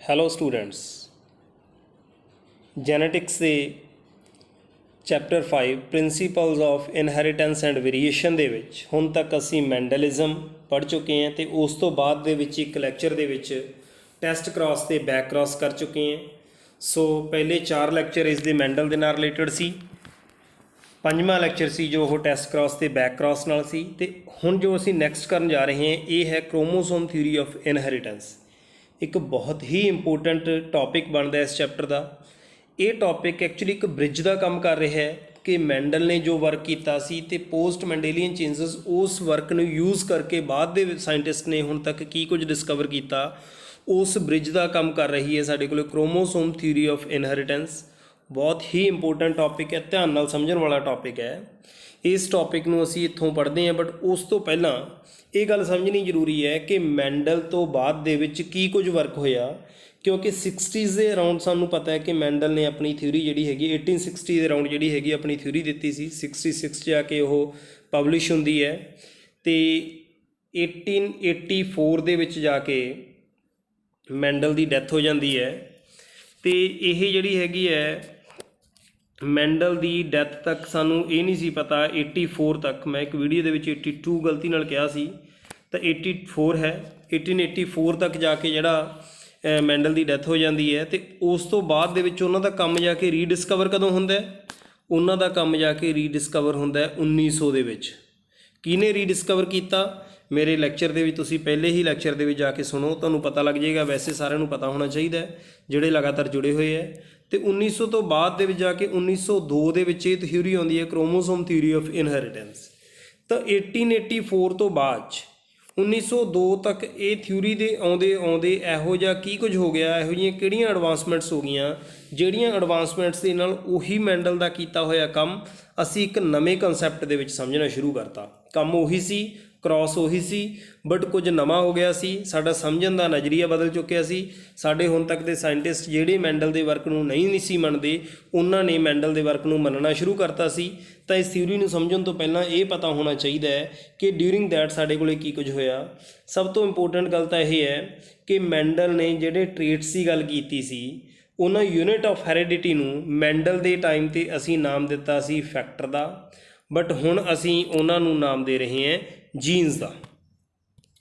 Hello students, genetics ਦੇ chapter 5 principals of inheritance and variation ਦੇ ਵਿੱਚ ਹੁਣ ਤੱਕ ਅਸੀਂ ਮੈਂਡਲਿਜ਼ਮ ਪੜ੍ਹ ਚੁੱਕੇ ਹਾਂ ਅਤੇ ਉਸ ਤੋਂ ਬਾਅਦ ਦੇ ਵਿੱਚ ਇੱਕ ਲੈਕਚਰ ਦੇ ਵਿੱਚ ਟੈਸਟ ਕ੍ਰਾਸ ਅਤੇ ਬੈਕ ਕ੍ਰਾਸ ਕਰ ਚੁੱਕੇ ਹਾਂ। ਸੋ ਪਹਿਲੇ 4 ਲੈਕਚਰ ਇਸ ਦੇ ਮੈਂਡਲ ਦੇ ਨਾਲ ਰਿਲੇਟਡ ਸੀ। ਪੰਜਵਾਂ ਲੈਕਚਰ ਸੀ ਜੋ ਉਹ ਟੈਸਟ ਕ੍ਰਾਸ ਅਤੇ ਬੈਕ ਕ੍ਰਾਸ ਨਾਲ ਸੀ। ਅਤੇ ਹੁਣ ਜੋ ਅਸੀਂ ਨੈਕਸਟ ਕਰਨ ਜਾ ਰਹੇ ਹਾਂ ਇਹ ਹੈ ਕ੍ਰੋਮੋਸੋਮ ਥਿਊਰੀ ਆਫ ਇਨਹੈਰੀਟੈਂਸ। ਇੱਕ ਬਹੁਤ ਹੀ ਇੰਪੋਰਟੈਂਟ ਟੌਪਿਕ ਬਣਦਾ ਇਸ ਚੈਪਟਰ ਦਾ। ਇਹ ਟੌਪਿਕ ਐਕਚੁਅਲੀ ਇੱਕ ਬ੍ਰਿਜ ਦਾ ਕੰਮ ਕਰ ਰਿਹਾ ਹੈ ਕਿ ਮੈਂਡਲ ਨੇ ਜੋ ਵਰਕ ਕੀਤਾ ਸੀ ਅਤੇ ਪੋਸਟ ਮੈਂਡੇਲੀਅਨ ਚੇਂਜਸ ਉਸ ਵਰਕ ਨੂੰ ਯੂਜ਼ ਕਰਕੇ ਬਾਅਦ ਦੇ ਸਾਇੰਟਿਸਟ ਨੇ ਹੁਣ ਤੱਕ ਕੀ ਕੁਝ ਡਿਸਕਵਰ ਕੀਤਾ, ਉਸ ਬ੍ਰਿਜ ਦਾ ਕੰਮ ਕਰ ਰਹੀ ਹੈ ਸਾਡੇ ਕੋਲ ਕ੍ਰੋਮੋਸੋਮ ਥਿਊਰੀ ਆਫ ਇਨਹੈਰੀਟੈਂਸ। ਬਹੁਤ ਹੀ ਇੰਪੋਰਟੈਂਟ ਟੌਪਿਕ ਹੈ, ਧਿਆਨ ਨਾਲ ਸਮਝਣ ਵਾਲਾ ਟੌਪਿਕ ਹੈ। ਇਸ ਟੌਪਿਕ ਨੂੰ ਅਸੀਂ ਇੱਥੋਂ ਪੜ੍ਹਦੇ ਹਾਂ, ਬਟ ਉਸ ਤੋਂ ਪਹਿਲਾਂ ਇਹ ਗੱਲ ਸਮਝਣੀ ਜ਼ਰੂਰੀ ਹੈ ਕਿ ਮੈਂਡਲ ਤੋਂ ਬਾਅਦ ਦੇ ਵਿੱਚ ਕੀ ਕੁਝ ਵਰਕ ਹੋਇਆ, ਕਿਉਂਕਿ 60s ਦੇ ਅਰਾਊਂਡ ਸਾਨੂੰ ਪਤਾ ਹੈ ਕਿ ਮੈਂਡਲ ਨੇ ਆਪਣੀ ਥਿਊਰੀ ਜਿਹੜੀ ਹੈਗੀ 1860 ਦੇ ਅਰਾਊਂਡ ਜਿਹੜੀ ਹੈਗੀ ਆਪਣੀ ਥਿਊਰੀ ਦਿੱਤੀ ਸੀ। 66 'ਚ ਆ ਕੇ ਉਹ ਪਬਲਿਸ਼ ਹੁੰਦੀ ਹੈ ਅਤੇ 1884 ਦੇ ਵਿੱਚ ਜਾ ਕੇ ਮੈਂਡਲ ਦੀ ਡੈਥ ਹੋ ਜਾਂਦੀ ਹੈ। ਅਤੇ ਇਹ ਜਿਹੜੀ ਹੈਗੀ ਹੈ ਮੈਂਡਲ ਦੀ ਡੈਥ ਤੱਕ ਸਾਨੂੰ ਇਹ ਨਹੀਂ ਸੀ ਪਤਾ 84 ਤੱਕ। ਮੈਂ ਇੱਕ ਵੀਡੀਓ ਦੇ ਵਿੱਚ 82 ਗਲਤੀ ਨਾਲ ਕਿਹਾ ਸੀ, ਤਾਂ 84 ਹੈ। 1884 ਤੱਕ ਜਾ ਕੇ ਜਿਹੜਾ ਮੈਂਡਲ ਦੀ ਡੈਥ ਹੋ ਜਾਂਦੀ ਹੈ ਅਤੇ ਉਸ ਤੋਂ ਬਾਅਦ ਦੇ ਵਿੱਚ ਉਹਨਾਂ ਦਾ ਕੰਮ ਜਾ ਕੇ ਰੀਡਿਸਕਵਰ ਕਦੋਂ ਹੁੰਦਾ? ਉਹਨਾਂ ਦਾ ਕੰਮ ਜਾ ਕੇ ਰੀਡਿਸਕਵਰ ਹੁੰਦਾ 1900 ਦੇ ਵਿੱਚ। ਕਿਹਨੇ ਰੀਡਿਸਕਵਰ ਕੀਤਾ? ਮੇਰੇ ਲੈਕਚਰ ਦੇ ਵਿੱਚ ਤੁਸੀਂ ਪਹਿਲੇ ਹੀ ਲੈਕਚਰ ਦੇ ਵਿੱਚ ਜਾ ਕੇ ਸੁਣੋ, ਤੁਹਾਨੂੰ ਪਤਾ ਲੱਗ ਜਾਏਗਾ। ਵੈਸੇ ਸਾਰਿਆਂ ਨੂੰ ਪਤਾ ਹੋਣਾ ਚਾਹੀਦਾ ਜਿਹੜੇ ਲਗਾਤਾਰ ਜੁੜੇ ਹੋਏ ਹੈ। ਅਤੇ 1900 ਤੋਂ ਬਾਅਦ ਦੇ ਵਿੱਚ ਜਾ ਕੇ 1902 ਦੇ ਵਿੱਚ ਇਹ ਥਿਊਰੀ ਆਉਂਦੀ ਹੈ ਕ੍ਰੋਮੋਸੋਮ ਥਿਊਰੀ ਆਫ ਇਨਹੈਰੀਟੈਂਸ। ਤਾਂ 1884 ਤੋਂ ਬਾਅਦ 'ਚ 1902 ਤੱਕ ਇਹ ਥਿਊਰੀ ਦੇ ਆਉਂਦੇ ਇਹੋ ਜਿਹਾ ਕੀ ਕੁਝ ਹੋ ਗਿਆ, ਇਹੋ ਜਿਹੀਆਂ ਕਿਹੜੀਆਂ ਐਡਵਾਂਸਮੈਂਟਸ ਹੋ ਗਈਆਂ ਜਿਹੜੀਆਂ ਐਡਵਾਂਸਮੈਂਟਸ ਦੇ ਨਾਲ ਉਹੀ ਮੈਂਡਲ ਦਾ ਕੀਤਾ ਹੋਇਆ ਕੰਮ ਅਸੀਂ ਇੱਕ ਨਵੇਂ ਕੰਸੈਪਟ ਦੇ ਵਿੱਚ ਸਮਝਣਾ ਸ਼ੁਰੂ ਕਰਤਾ। ਕੰਮ ਉਹੀ ਸੀ, ਕ੍ਰਾਸ ਉਹੀ ਸੀ, ਬਟ ਕੁਝ ਨਵਾਂ ਹੋ ਗਿਆ ਸੀ। ਸਾਡਾ ਸਮਝਣ ਦਾ ਨਜ਼ਰੀਆ ਬਦਲ ਚੁੱਕਿਆ ਸੀ। ਸਾਡੇ ਹੁਣ ਤੱਕ ਦੇ ਸਾਇੰਟਿਸਟ ਜਿਹੜੇ ਮੈਂਡਲ ਦੇ ਵਰਕ ਨੂੰ ਨਹੀਂ ਸੀ ਮੰਨਦੇ, ਉਹਨਾਂ ਨੇ ਮੈਂਡਲ ਦੇ ਵਰਕ ਨੂੰ ਮੰਨਣਾ ਸ਼ੁਰੂ ਕਰਤਾ ਸੀ। ਤਾਂ ਇਸ ਥਿਊਰੀ ਨੂੰ ਸਮਝਣ ਤੋਂ ਪਹਿਲਾਂ ਇਹ ਪਤਾ ਹੋਣਾ ਚਾਹੀਦਾ ਹੈ ਕਿ ਡਿਊਰਿੰਗ ਦੈਟ ਸਾਡੇ ਕੋਲ ਕੀ ਕੁਝ ਹੋਇਆ। ਸਭ ਤੋਂ ਇੰਪੋਰਟੈਂਟ ਗੱਲ ਤਾਂ ਇਹ ਹੈ ਕਿ ਮੈਂਡਲ ਨੇ ਜਿਹੜੇ ਟ੍ਰੇਟਸ ਦੀ ਗੱਲ ਕੀਤੀ ਸੀ ਉਹਨਾਂ ਯੂਨਿਟ ਆਫ ਹੈਰੀਡਿਟੀ ਨੂੰ ਮੈਂਡਲ ਦੇ ਟਾਈਮ 'ਤੇ ਅਸੀਂ ਨਾਮ ਦਿੱਤਾ ਸੀ ਫੈਕਟਰ ਦਾ, ਬਟ ਹੁਣ ਅਸੀਂ ਉਹਨਾਂ ਨੂੰ ਨਾਮ ਦੇ ਰਹੇ ਹਾਂ ਜੀਨਸ ਦਾ।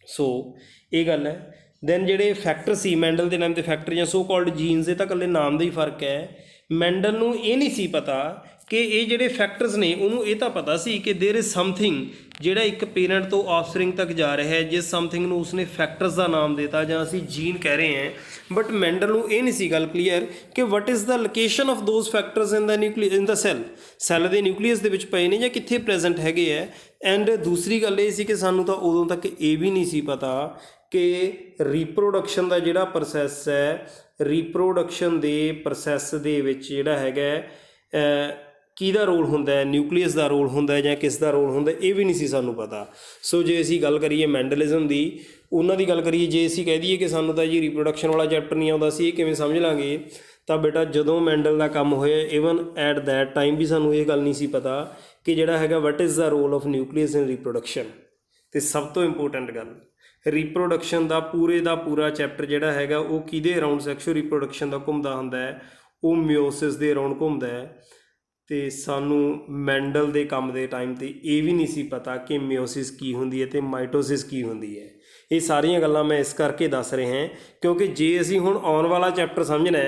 ਸੋ ਇਹ ਗੱਲ ਹੈ। ਦੈਨ ਜਿਹੜੇ ਫੈਕਟਰ ਸੀ ਮੈਂਡਲ ਦੇ ਨਾਮ 'ਤੇ ਫੈਕਟਰ ਜਾਂ ਸੋ ਕਾਲਡ ਜੀਨਸ, ਇਹ ਤਾਂ ਇਕੱਲੇ ਨਾਮ ਦਾ ਹੀ ਫਰਕ ਹੈ। ਮੈਂਡਲ ਨੂੰ ਇਹ ਨਹੀਂ ਸੀ ਪਤਾ ਕਿ ਇਹ ਜਿਹੜੇ ਫੈਕਟਰਸ ਨੇ, ਉਹਨੂੰ ਇਹ ਤਾਂ ਪਤਾ ਸੀ ਕਿ ਦੇਰ ਇਜ਼ ਸਮਥਿੰਗ ਜਿਹੜਾ ਇੱਕ ਪੇਰੈਂਟ ਤੋਂ ਆਫਸਪ੍ਰਿੰਗ ਤੱਕ ਜਾ ਰਿਹਾ ਹੈ, ਜਿਸ ਸਮਥਿੰਗ ਨੂੰ ਉਸਨੇ ਫੈਕਟਰਸ ਦਾ ਨਾਮ ਦਿੱਤਾ ਜਾਂ ਅਸੀਂ ਜੀਨ ਕਹਿ ਰਹੇ ਹਾਂ। ਬਟ ਮੈਂਡਲ ਨੂੰ ਇਹ ਨਹੀਂ ਸੀ ਗੱਲ ਕਲੀਅਰ ਕਿ ਵਟ is the location of those factors in the cell ਦੇ ਨਿਊਕਲੀਅਸ ਦੇ ਵਿੱਚ ਪਏ ਨੇ ਜਾਂ ਕਿੱਥੇ ਪ੍ਰੈਜ਼ੈਂਟ ਹੈਗੇ ਹੈ। ਐਂਡ ਦੂਸਰੀ ਗੱਲ ਇਹ ਸੀ ਕਿ ਸਾਨੂੰ ਤਾਂ ਉਦੋਂ ਤੱਕ ਇਹ ਵੀ ਨਹੀਂ ਸੀ ਪਤਾ ਕਿ ਰੀਪਰੋਡਕਸ਼ਨ ਦਾ ਜਿਹੜਾ ਪ੍ਰੋਸੈਸ ਹੈ, ਰੀਪਰੋਡਕਸ਼ਨ ਦੇ ਪ੍ਰੋਸੈਸ ਦੇ ਵਿੱਚ ਜਿਹੜਾ ਹੈਗਾ ਕਿਹਦਾ ਰੋਲ ਹੁੰਦਾ ਹੈ, ਨਿਊਕਲੀਅਸ ਦਾ ਰੋਲ ਹੁੰਦਾ ਜਾਂ ਕਿਸ ਦਾ ਰੋਲ ਹੁੰਦਾ, ਇਹ ਵੀ ਨਹੀਂ ਸੀ ਸਾਨੂੰ ਪਤਾ। ਸੋ ਜੇ ਅਸੀਂ ਗੱਲ ਕਰੀਏ ਮੈਂਡਲਿਜ਼ਮ ਦੀ, ਉਹਨਾਂ ਦੀ ਗੱਲ ਕਰੀਏ, ਜੇ ਅਸੀਂ ਕਹਿ ਦਈਏ ਕਿ ਸਾਨੂੰ ਤਾਂ ਜੀ ਰੀਪਰੋਡਕਸ਼ਨ ਵਾਲਾ ਚੈਪਟਰ ਨਹੀਂ ਆਉਂਦਾ ਸੀ, ਇਹ ਕਿਵੇਂ ਸਮਝ ਲਾਂਗੇ? ਤਾਂ ਬੇਟਾ ਜਦੋਂ ਮੈਂਡਲ ਦਾ ਕੰਮ ਹੋਇਆ ਈਵਨ ਐਟ ਦੈਟ ਟਾਈਮ ਵੀ ਸਾਨੂੰ ਇਹ ਗੱਲ ਨਹੀਂ ਸੀ ਪਤਾ ਕਿ ਜਿਹੜਾ ਹੈਗਾ what is the role of nucleus in reproduction. ਅਤੇ ਸਭ ਤੋਂ ਇੰਪੋਰਟੈਂਟ ਗੱਲ, ਰੀਪਰੋਡਕਸ਼ਨ ਦਾ ਪੂਰਾ ਚੈਪਟਰ ਜਿਹੜਾ ਹੈਗਾ ਉਹ ਕਿਹਦੇ ਅਰਾਊਂਡ ਸੈਕਸ਼ੂਅਲ ਰੀਪਰੋਡਕਸ਼ਨ ਦਾ ਘੁੰਮਦਾ ਹੁੰਦਾ ਹੈ? ਉਹ ਮਿਓਸਿਸ ਦੇ ਅਰਾਊਂਡ ਘੁੰਮਦਾ ਹੈ। ਅਤੇ ਸਾਨੂੰ ਮੈਂਡਲ ਦੇ ਕੰਮ ਦੇ ਟਾਈਮ 'ਤੇ ਇਹ ਵੀ ਨਹੀਂ ਸੀ ਪਤਾ ਕਿ ਮਿਓਸਿਸ ਕੀ ਹੁੰਦੀ ਹੈ ਅਤੇ ਮਾਈਟੋਸਿਸ ਕੀ ਹੁੰਦੀ ਹੈ। ਇਹ ਸਾਰੀਆਂ ਗੱਲਾਂ ਮੈਂ ਇਸ ਕਰਕੇ ਦੱਸ ਰਿਹਾ ਕਿਉਂਕਿ ਜੇ ਅਸੀਂ ਹੁਣ ਆਉਣ ਵਾਲਾ ਚੈਪਟਰ ਸਮਝਣਾ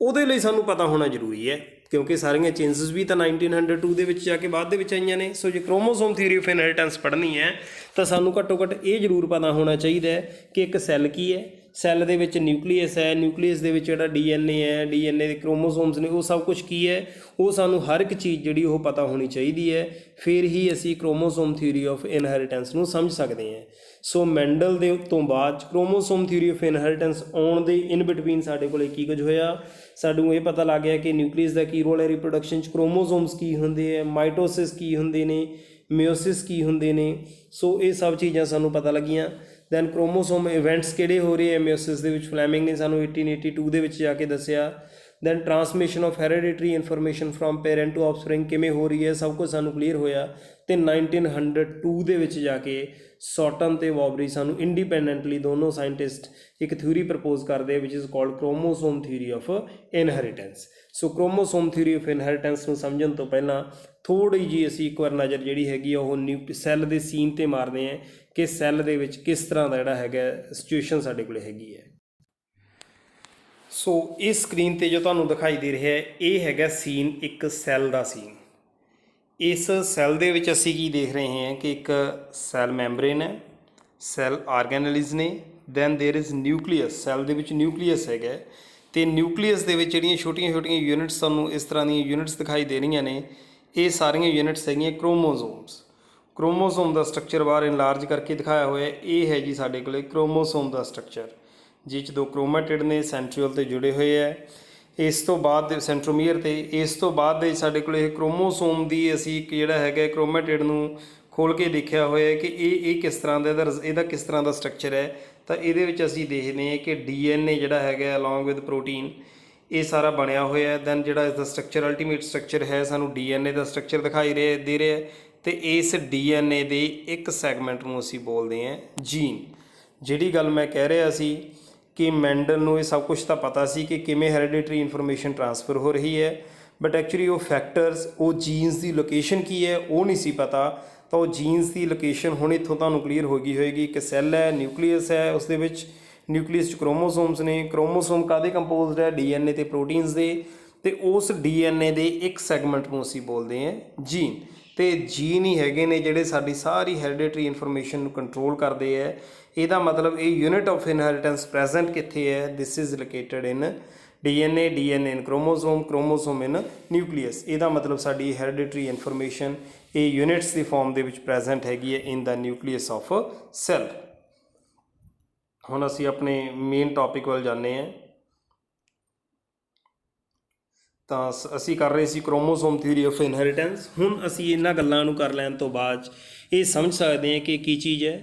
ਉਹਦੇ ਲਈ ਸਾਨੂੰ ਪਤਾ ਹੋਣਾ ਜ਼ਰੂਰੀ ਹੈ, ਕਿਉਂਕਿ ਸਾਰੀਆਂ ਚੇਂਜਸ ਵੀ ਤਾਂ 1902 ਦੇ ਵਿੱਚ ਜਾ ਕੇ ਬਾਅਦ ਦੇ ਵਿੱਚ ਆਈਆਂ ਨੇ। ਸੋ ਜੇ ਕ੍ਰੋਮੋਸੋਮ ਥਿਊਰੀ ਆਫ ਇਨਹੈਰੀਟੈਂਸ ਪੜ੍ਹਨੀ ਹੈ ਤਾਂ ਸਾਨੂੰ ਘੱਟੋ ਘੱਟ ਇਹ ਜ਼ਰੂਰ ਪਤਾ ਹੋਣਾ ਚਾਹੀਦਾ ਹੈ ਕਿ ਇੱਕ ਸੈੱਲ ਕੀ ਹੈ, ਸੈੱਲ ਦੇ ਵਿੱਚ ਨਿਊਕਲੀਅਸ ਹੈ, ਨਿਊਕਲੀਅਸ ਦੇ ਵਿੱਚ ਜਿਹੜਾ DNA ਹੈ, DNA ਦੇ ਕ੍ਰੋਮੋਸੋਮਸ ਨੇ, ਉਹ ਸਭ ਕੁਛ ਕੀ ਹੈ, ਉਹ ਸਾਨੂੰ ਹਰ ਇੱਕ ਚੀਜ਼ ਜਿਹੜੀ ਉਹ ਪਤਾ ਹੋਣੀ ਚਾਹੀਦੀ ਹੈ। ਫਿਰ ਹੀ ਅਸੀਂ ਕ੍ਰੋਮੋਸੋਮ ਥਿਊਰੀ ਆਫ ਇਨਹੈਰੀਟੈਂਸ ਨੂੰ ਸਮਝ ਸਕਦੇ ਹਾਂ। ਸੋ ਮੈਂਡਲ ਦੇ ਤੋਂ ਬਾਅਦ ਕ੍ਰੋਮੋਸੋਮ ਥਿਊਰੀ ਆਫ ਇਨਹੈਰੀਟੈਂਸ ਆਉਣ ਦੇ ਇਨ ਬਿਟਵੀਨ ਸਾਡੇ ਕੋਲ ਕੀ ਕੁਝ ਹੋਇਆ। ਸਾਨੂੰ ਇਹ ਪਤਾ ਲੱਗ ਗਿਆ ਕਿ ਨਿਊਕਲੀਅਸ ਦਾ ਕੀ ਰੋਲ ਹੈ ਰਿਪਰੋਡਕਸ਼ਨ 'ਚ, ਕ੍ਰੋਮੋਸੋਮਸ ਕੀ ਹੁੰਦੇ ਹੈ, ਮਾਈਟੋਸਿਸ ਕੀ ਹੁੰਦੇ ਨੇ, ਮਿਓਸਿਸ ਕੀ ਹੁੰਦੇ ਨੇ। ਸੋ ਇਹ ਸਭ ਚੀਜ਼ਾਂ ਸਾਨੂੰ ਪਤਾ ਲੱਗੀਆਂ। ਦੈਨ ਕ੍ਰੋਮੋਸੋਮ ਇਵੈਂਟਸ ਕਿਹੜੇ ਹੋ ਰਹੇ ਹੈ ਮਿਓਸਿਸ ਦੇ ਵਿੱਚ, ਫਲੈਮਿੰਗ ਨੇ ਸਾਨੂੰ 1882 ਦੇ ਵਿੱਚ ਜਾ ਕੇ ਦੱਸਿਆ। Then transmission of hereditary information from parent to offspring ਕਿਵੇਂ ਹੋ ਰਹੀ ਹੈ, ਸਭ ਕੁਝ ਸਾਨੂੰ ਕਲੀਅਰ ਹੋਇਆ। ਤੇ 1902 ਦੇ ਵਿੱਚ ਜਾ ਕੇ ਸੌਟਨ ਤੇ ਵੌਬਰੀ ਸਾਨੂੰ ਇੰਡੀਪੈਂਡੈਂਟਲੀ ਦੋਨੋਂ ਸਾਇੰਟਿਸਟ ਇੱਕ ਥਿਊਰੀ ਪ੍ਰਪੋਜ਼ ਕਰਦੇ which is called chromosome theory of inheritance. So chromosome theory of inheritance ਨੂੰ ਸਮਝਣ ਤੋਂ ਪਹਿਲਾਂ ਥੋੜ੍ਹੀ ਜਿਹੀ ਅਸੀਂ ਇੱਕ ਵਾਰ ਨਜ਼ਰ ਜਿਹੜੀ ਹੈਗੀ ਉਹ ਸੈੱਲ ਦੇ ਸੀਨ 'ਤੇ ਮਾਰਦੇ ਹਾਂ ਕਿ ਸੈੱਲ ਦੇ ਵਿੱਚ ਕਿਸ ਤਰ੍ਹਾਂ ਦਾ ਜਿਹੜਾ ਹੈਗਾ ਸਿਚੁਏਸ਼ਨ ਸਾਡੇ ਕੋਲ ਹੈਗੀ ਹੈ। ਸੋ ਇਸ ਸਕਰੀਨ 'ਤੇ ਜੋ ਤੁਹਾਨੂੰ ਦਿਖਾਈ ਦੇ ਰਿਹਾ ਹੈ ਇਹ ਹੈਗਾ ਸੀਨ ਇੱਕ ਸੈੱਲ ਦਾ ਸੀਨ। ਇਸ ਸੈੱਲ ਦੇ ਵਿੱਚ ਅਸੀਂ ਕੀ ਦੇਖ ਰਹੇ ਹਾਂ ਕਿ ਇੱਕ ਸੈੱਲ ਮੈਂਬਰੇਨ ਹੈ, ਸੈੱਲ ਆਰਗੈਨਲਿਜ਼ ਨੇ, then there is nucleus. Cell ਦੇ ਵਿੱਚ ਨਿਊਕਲੀਅਸ ਹੈਗਾ ਅਤੇ ਨਿਊਕਲੀਅਸ ਦੇ ਵਿੱਚ ਜਿਹੜੀਆਂ ਛੋਟੀਆਂ ਛੋਟੀਆਂ ਯੂਨਿਟਸ ਤੁਹਾਨੂੰ ਇਸ ਤਰ੍ਹਾਂ ਦੀਆਂ ਯੂਨਿਟਸ ਦਿਖਾਈ ਦੇ ਰਹੀਆਂ ਨੇ, ਇਹ ਸਾਰੀਆਂ ਯੂਨਿਟਸ ਹੈਗੀਆਂ ਕ੍ਰੋਮੋਜ਼ੋਮਸ। ਕ੍ਰੋਮੋਜ਼ੋਮ ਦਾ ਸਟਰਕਚਰ ਬਾਹਰ ਇਨਲਾਰਜ ਕਰਕੇ ਦਿਖਾਇਆ ਹੋਇਆ, ਇਹ ਹੈ ਜੀ ਸਾਡੇ ਕੋਲ ਕ੍ਰੋਮੋਸੋਮ ਦਾ ਸਟਰਕਚਰ, ਜਿਸ 'ਚ 2 ਕ੍ਰੋਮੈਟਿਡ ਨੇ ਸੈਂਟਰੀਓਲ 'ਤੇ ਜੁੜੇ ਹੋਏ ਹੈ। ਇਸ ਤੋਂ ਬਾਅਦ ਸੈਂਟਰੋਮੀਅਰ 'ਤੇ ਇਸ ਤੋਂ ਬਾਅਦ ਦੇ ਸਾਡੇ ਕੋਲ ਇਹ ਕ੍ਰੋਮੋਸੋਮ ਦੀ ਅਸੀਂ ਇੱਕ ਜਿਹੜਾ ਹੈਗਾ ਕ੍ਰੋਮੈਟਿਡ ਨੂੰ ਖੋਲ੍ਹ ਕੇ ਦੇਖਿਆ ਹੋਇਆ ਕਿ ਇਹ ਕਿਸ ਤਰ੍ਹਾਂ ਦਾ ਇਹਦਾ ਕਿਸ ਤਰ੍ਹਾਂ ਦਾ ਸਟਰਕਚਰ ਹੈ। ਤਾਂ ਇਹਦੇ ਵਿੱਚ ਅਸੀਂ ਦੇਖਦੇ ਹਾਂ ਕਿ DNA ਜਿਹੜਾ ਹੈਗਾ ਅਲੋਂਗ ਵਿਦ ਪ੍ਰੋਟੀਨ ਇਹ ਸਾਰਾ ਬਣਿਆ ਹੋਇਆ। ਦੈਨ ਜਿਹੜਾ ਇਸਦਾ ਸਟਰਕਚਰ ਅਲਟੀਮੇਟ ਸਟਰਕਚਰ ਹੈ ਸਾਨੂੰ DNA ਦਾ ਸਟਰਕਚਰ ਦਿਖਾਈ ਦੇ ਰਿਹਾ ਅਤੇ ਇਸ DNA ਦੇ ਇੱਕ ਸੈਗਮੈਂਟ ਨੂੰ ਅਸੀਂ ਬੋਲਦੇ ਹਾਂ ਜੀਨ। ਜਿਹੜੀ ਗੱਲ ਮੈਂ ਕਹਿ ਰਿਹਾ ਸੀ ਕਿ ਮੈਂਡਲ ਨੂੰ ਇਹ ਸਭ ਕੁਝ ਤਾਂ ਪਤਾ ਸੀ ਕਿ ਕਿਵੇਂ ਹੈਰੀਡਿਟਰੀ ਇਨਫੋਰਮੇਸ਼ਨ ਟਰਾਂਸਫਰ ਹੋ ਰਹੀ ਹੈ, ਬਟ ਐਕਚੁਅਲੀ ਉਹ ਫੈਕਟਰਸ, ਉਹ ਜੀਨਸ ਦੀ ਲੋਕੇਸ਼ਨ ਕੀ ਹੈ ਉਹ ਨਹੀਂ ਸੀ ਪਤਾ। ਤਾਂ ਉਹ ਜੀਨਸ ਦੀ ਲੋਕੇਸ਼ਨ ਹੁਣ ਇੱਥੋਂ ਤੁਹਾਨੂੰ ਕਲੀਅਰ ਹੋ ਗਈ ਹੋਏਗੀ ਕਿ ਸੈੱਲ ਹੈ, ਨਿਊਕਲੀਅਸ ਹੈ, ਉਸ ਦੇ ਵਿੱਚ ਨਿਊਕਲੀਅਸ 'ਚ ਕ੍ਰੋਮੋਸੋਮਸ ਨੇ। ਕ੍ਰੋਮੋਸੋਮ ਕਾਹਦੇ ਕੰਪੋਜ਼ਡ ਹੈ? DNA ਅਤੇ ਪ੍ਰੋਟੀਨਸ ਦੇ। ਅਤੇ ਉਸ DNA ਦੇ ਇੱਕ ਸੈਗਮੈਂਟ ਨੂੰ ਅਸੀਂ ਬੋਲਦੇ ਹਾਂ ਜੀਨ। ਅਤੇ ਜੀਨ ਹੀ ਹੈਗੇ ਨੇ ਜਿਹੜੇ ਸਾਡੀ ਸਾਰੀ ਹੈਰੀਡਿਟਰੀ ਇਨਫੋਰਮੇਸ਼ਨ ਨੂੰ ਕੰਟਰੋਲ ਕਰਦੇ ਹੈ। ਇਹਦਾ ਮਤਲਬ ਇਹ ਯੂਨਿਟ ਆਫ ਇਨਹੈਰੀਟੈਂਸ ਪ੍ਰੈਜ਼ੈਂਟ ਕਿੱਥੇ ਹੈ? This is located in DNA, DNA in chromosome, chromosome in nucleus. ਇਹਦਾ ਮਤਲਬ ਸਾਡੀ ਹੈਰੀਡਿਟਰੀ ਇਨਫੋਰਮੇਸ਼ਨ ਇਹ ਯੂਨਿਟਸ ਦੀ ਫਾਰਮ ਦੇ ਵਿੱਚ ਪ੍ਰੈਜ਼ੈਂਟ ਹੈਗੀ ਹੈ ਇਨ ਦਾ ਨਿਊਕਲੀਅਸ ਆਫ ਸੈੱਲ। ਹੁਣ ਅਸੀਂ ਆਪਣੇ ਮੇਨ ਟੌਪਿਕ ਵੱਲ ਜਾਂਦੇ ਹਾਂ। ਤਾਂ ਅਸੀਂ ਕਰ ਰਹੇ ਸੀ ਕ੍ਰੋਮੋਸੋਮ ਥਿਊਰੀ ਆਫ ਇਨਹੈਰੀਟੈਂਸ। ਹੁਣ ਅਸੀਂ ਇਹਨਾਂ ਗੱਲਾਂ ਨੂੰ ਕਰ ਲੈਣ ਤੋਂ ਬਾਅਦ ਇਹ ਸਮਝ ਸਕਦੇ ਹਾਂ ਕਿ ਕੀ ਚੀਜ਼ ਹੈ।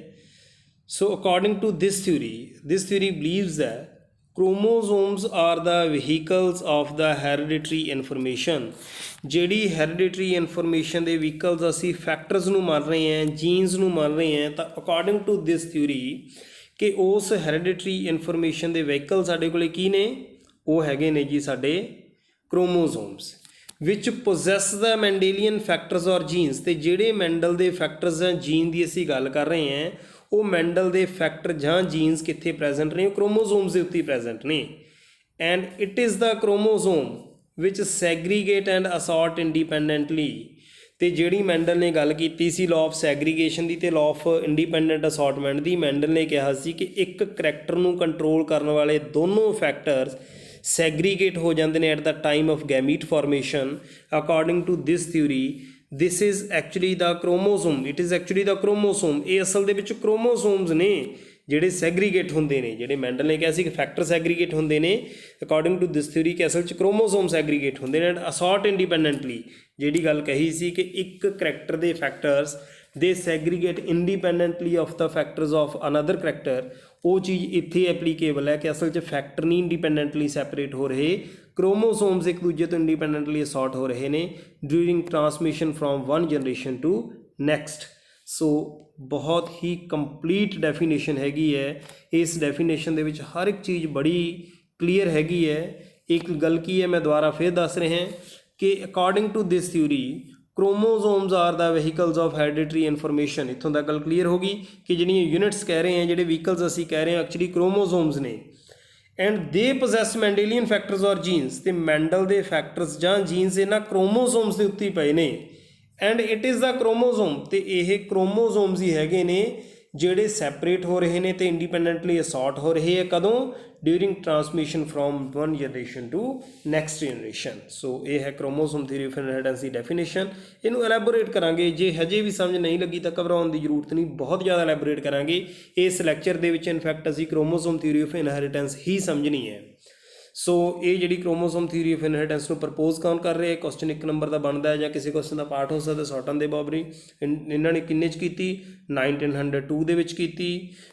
So according to this theory believes that chromosomes are the vehicles of the hereditary information। ਜਿਹੜੀ hereditary information ਦੇ vehicles ਅਸੀਂ factors ਨੂੰ ਮੰਨ ਰਹੇ ਹਾਂ, genes ਨੂੰ ਮੰਨ ਰਹੇ ਹਾਂ, ਤਾਂ according to this theory ਕਿ ਉਸ hereditary information ਦੇ vehicle ਸਾਡੇ ਕੋਲੇ ਕੀ ਨੇ? ਉਹ ਹੈਗੇ ਨੇ ਜੀ ਸਾਡੇ chromosomes which possess the Mendelian factors or genes। ਤੇ ਜਿਹੜੇ ਮੈਂਡਲ ਦੇ ਫੈਕਟਰਸ ਜਾਂ ਜੀਨ ਦੀ ਅਸੀਂ ਗੱਲ ਕਰ ਰਹੇ ਹਾਂ ਉਹ ਮੈਂਡਲ ਦੇ ਫੈਕਟਰ ਜਾਂ ਜੀਨਸ ਕਿੱਥੇ ਪ੍ਰੈਜ਼ੈਂਟ ਨੇ? ਉਹ ਕ੍ਰੋਮੋਜ਼ੋਮਸ ਦੇ ਉੱਤੇ ਪ੍ਰੈਜ਼ੈਂਟ ਨੇ। And it is the chromosome which segregate and assort independently. ਅਤੇ ਜਿਹੜੀ ਮੈਂਡਲ ਨੇ ਗੱਲ ਕੀਤੀ ਸੀ ਲਾਅ ਆਫ ਸੈਗਰੀਗੇਸ਼ਨ ਦੀ ਅਤੇ ਲਾਅ ਆਫ ਇੰਡੀਪੈਂਡੈਂਟ ਅਸੌਰਟਮੈਂਟ ਦੀ, ਮੈਂਡਲ ਨੇ ਕਿਹਾ ਸੀ ਕਿ ਇੱਕ ਕਰੈਕਟਰ ਨੂੰ ਕੰਟਰੋਲ ਕਰਨ ਵਾਲੇ ਦੋਨੋਂ ਫੈਕਟਰਸ ਸੈਗਰੀਗੇਟ ਹੋ ਜਾਂਦੇ ਨੇ at the time of gamete formation. According to this theory this is actually the chromosome, it is actually the chromosome. ਇਹ ਅਸਲ ਦੇ ਵਿੱਚ ਕ੍ਰੋਮੋਸੋਮਸ ਨੇ ਜਿਹੜੇ ਸੈਗਰੀਗੇਟ ਹੁੰਦੇ ਨੇ। ਜਿਹੜੇ ਮੈਂਡਲ ਨੇ ਕਿਹਾ ਸੀ ਕਿ ਫੈਕਟਰ ਸੈਗਰੀਗੇਟ ਹੁੰਦੇ ਨੇ, ਅਕੋਰਡਿੰਗ ਟੂ ਦਿਸ ਥਿਊਰੀ ਕਿ ਅਸਲ 'ਚ ਕ੍ਰੋਮੋਸੋਮ ਸੈਗਰੀਗੇਟ ਹੁੰਦੇ ਨੇ ਐਂਡ ਅਸੌਰਟ ਇੰਡੀਪੈਂਡੈਂਟਲੀ। ਜਿਹੜੀ ਗੱਲ ਕਹੀ ਸੀ ਕਿ ਇੱਕ ਕਰੈਕਟਰ ਦੇ ਫੈਕਟਰਸ ਦੇ segregate independently of the factors of another character, ਉਹ ਚੀਜ਼ ਇੱਥੇ ਐਪਲੀਕੇਬਲ ਹੈ ਕਿ ਅਸਲ 'ਚ ਫੈਕਟਰ ਨਹੀਂ ਇੰਡੀਪੈਂਡੈਂਟਲੀ ਸੈਪਰੇਟ ਹੋ ਰਹੇ, ਕ੍ਰੋਮੋਸੋਮਸ ਇੱਕ ਦੂਜੇ ਤੋਂ ਇੰਡੀਪੈਂਡੈਂਟਲੀ ਅਸੌਰਟ ਹੋ ਰਹੇ ਨੇ during transmission from one generation to next. So ਬਹੁਤ ਹੀ ਕੰਪਲੀਟ ਡੈਫੀਨੇਸ਼ਨ ਹੈਗੀ ਹੈ। ਇਸ ਡੈਫੀਨੇਸ਼ਨ ਦੇ ਵਿੱਚ ਹਰ ਇੱਕ ਚੀਜ਼ ਬੜੀ ਕਲੀਅਰ ਹੈਗੀ ਹੈ। ਇੱਕ ਗੱਲ ਕੀ ਹੈ ਮੈਂ ਦੁਬਾਰਾ ਫਿਰ ਦੱਸ ਰਿਹਾ ਕਿ according to this theory chromosomes are the vehicles of hereditary information. ਇੱਥੋਂ ਤੱਕ ਗੱਲ ਕਲੀਅਰ ਹੋ ਗਈ ਕਿ ਜਿਹੜੀਆਂ ਯੂਨਿਟਸ ਕਹਿ ਰਹੇ ਹਾਂ, ਜਿਹੜੇ ਵਹੀਕਲਸ ਅਸੀਂ ਕਹਿ ਰਹੇ ਹਾਂ, ਐਕਚੁਅਲੀ ਕ੍ਰੋਮੋਜ਼ੋਮਸ ਨੇ। ਐਂਡ ਦੇ ਪੋਜ਼ੈਸ ਮੈਂਡੇਲੀਅਨ ਫੈਕਟਰਸ ਔਰ ਜੀਨਸ। ਅਤੇ ਮੈਂਡਲ ਦੇ ਫੈਕਟਰਸ ਜਾਂ ਜੀਨਸ ਇਹਨਾਂ ਕ੍ਰੋਮੋਜ਼ੋਮਸ ਦੇ ਉੱਤੇ ਹੀ ਪਏ ਨੇ। ਐਂਡ ਇਟ ਇਜ਼ ਦਾ ਕ੍ਰੋਮੋਜ਼ੋਮ, ਅਤੇ ਇਹ ਕ੍ਰੋਮੋਜ਼ੋਮਸ ਹੀ ਹੈਗੇ ਨੇ ਜਿਹੜੇ ਸੈਪਰੇਟ ਹੋ ਰਹੇ ਨੇ ਅਤੇ ਇੰਡੀਪੈਂਡੈਂਟਲੀ ਅਸੌਰਟ ਹੋ ਰਹੇ ਹੈ। ਕਦੋਂ? During transmission from one generation to next generation. So ਇਹ ਹੈ ਕ੍ਰੋਮੋਸੋਮ ਥਿਊਰੀ ਆਫ ਇਨਹੈਰੀਟੈਂਸ ਦੀ ਡੈਫੀਨੇਸ਼ਨ। ਇਹਨੂੰ ਐਲੈਬੋਰੇਟ ਕਰਾਂਗੇ। ਜੇ ਹਜੇ ਵੀ ਸਮਝ ਨਹੀਂ ਲੱਗੀ ਤਾਂ ਘਬਰਾਉਣ ਦੀ ਜ਼ਰੂਰਤ ਨਹੀਂ, ਬਹੁਤ ਜ਼ਿਆਦਾ ਐਲੈਬੋਰੇਟ ਕਰਾਂਗੇ ਇਸ ਲੈਕਚਰ ਦੇ ਵਿੱਚ। ਇਨਫੈਕਟ ਅਸੀਂ ਕ੍ਰੋਮੋਸੋਮ ਥਿਊਰੀ ਆਫ ਇਨਹੈਰੀਟੈਂਸ ਹੀ ਸਮਝਣੀ ਹੈ। ਸੋ ਇਹ ਜਿਹੜੀ ਕ੍ਰੋਮੋਸੋਮ ਥਿਊਰੀ ਆਫ ਇਨਹੈਰੀਟੈਂਸ ਨੂੰ ਪ੍ਰਪੋਜ਼ ਕੌਣ ਕਰ ਰਿਹਾ? ਕੁਐਸਚਨ 1 ਨੰਬਰ ਦਾ ਬਣਦਾ ਹੈ ਜਾਂ ਕਿਸੇ ਕੁਐਸਚਨ ਦਾ ਪਾਰਟ ਹੋ ਸਕਦਾ। ਸੌਟਨ ਦੇ ਬੌਬਰੀ ਇਹਨਾਂ ਨੇ ਕਿੰਨੇ 'ਚ ਕੀਤੀ? 1902 ਦੇ ਵਿੱਚ ਕੀਤੀ।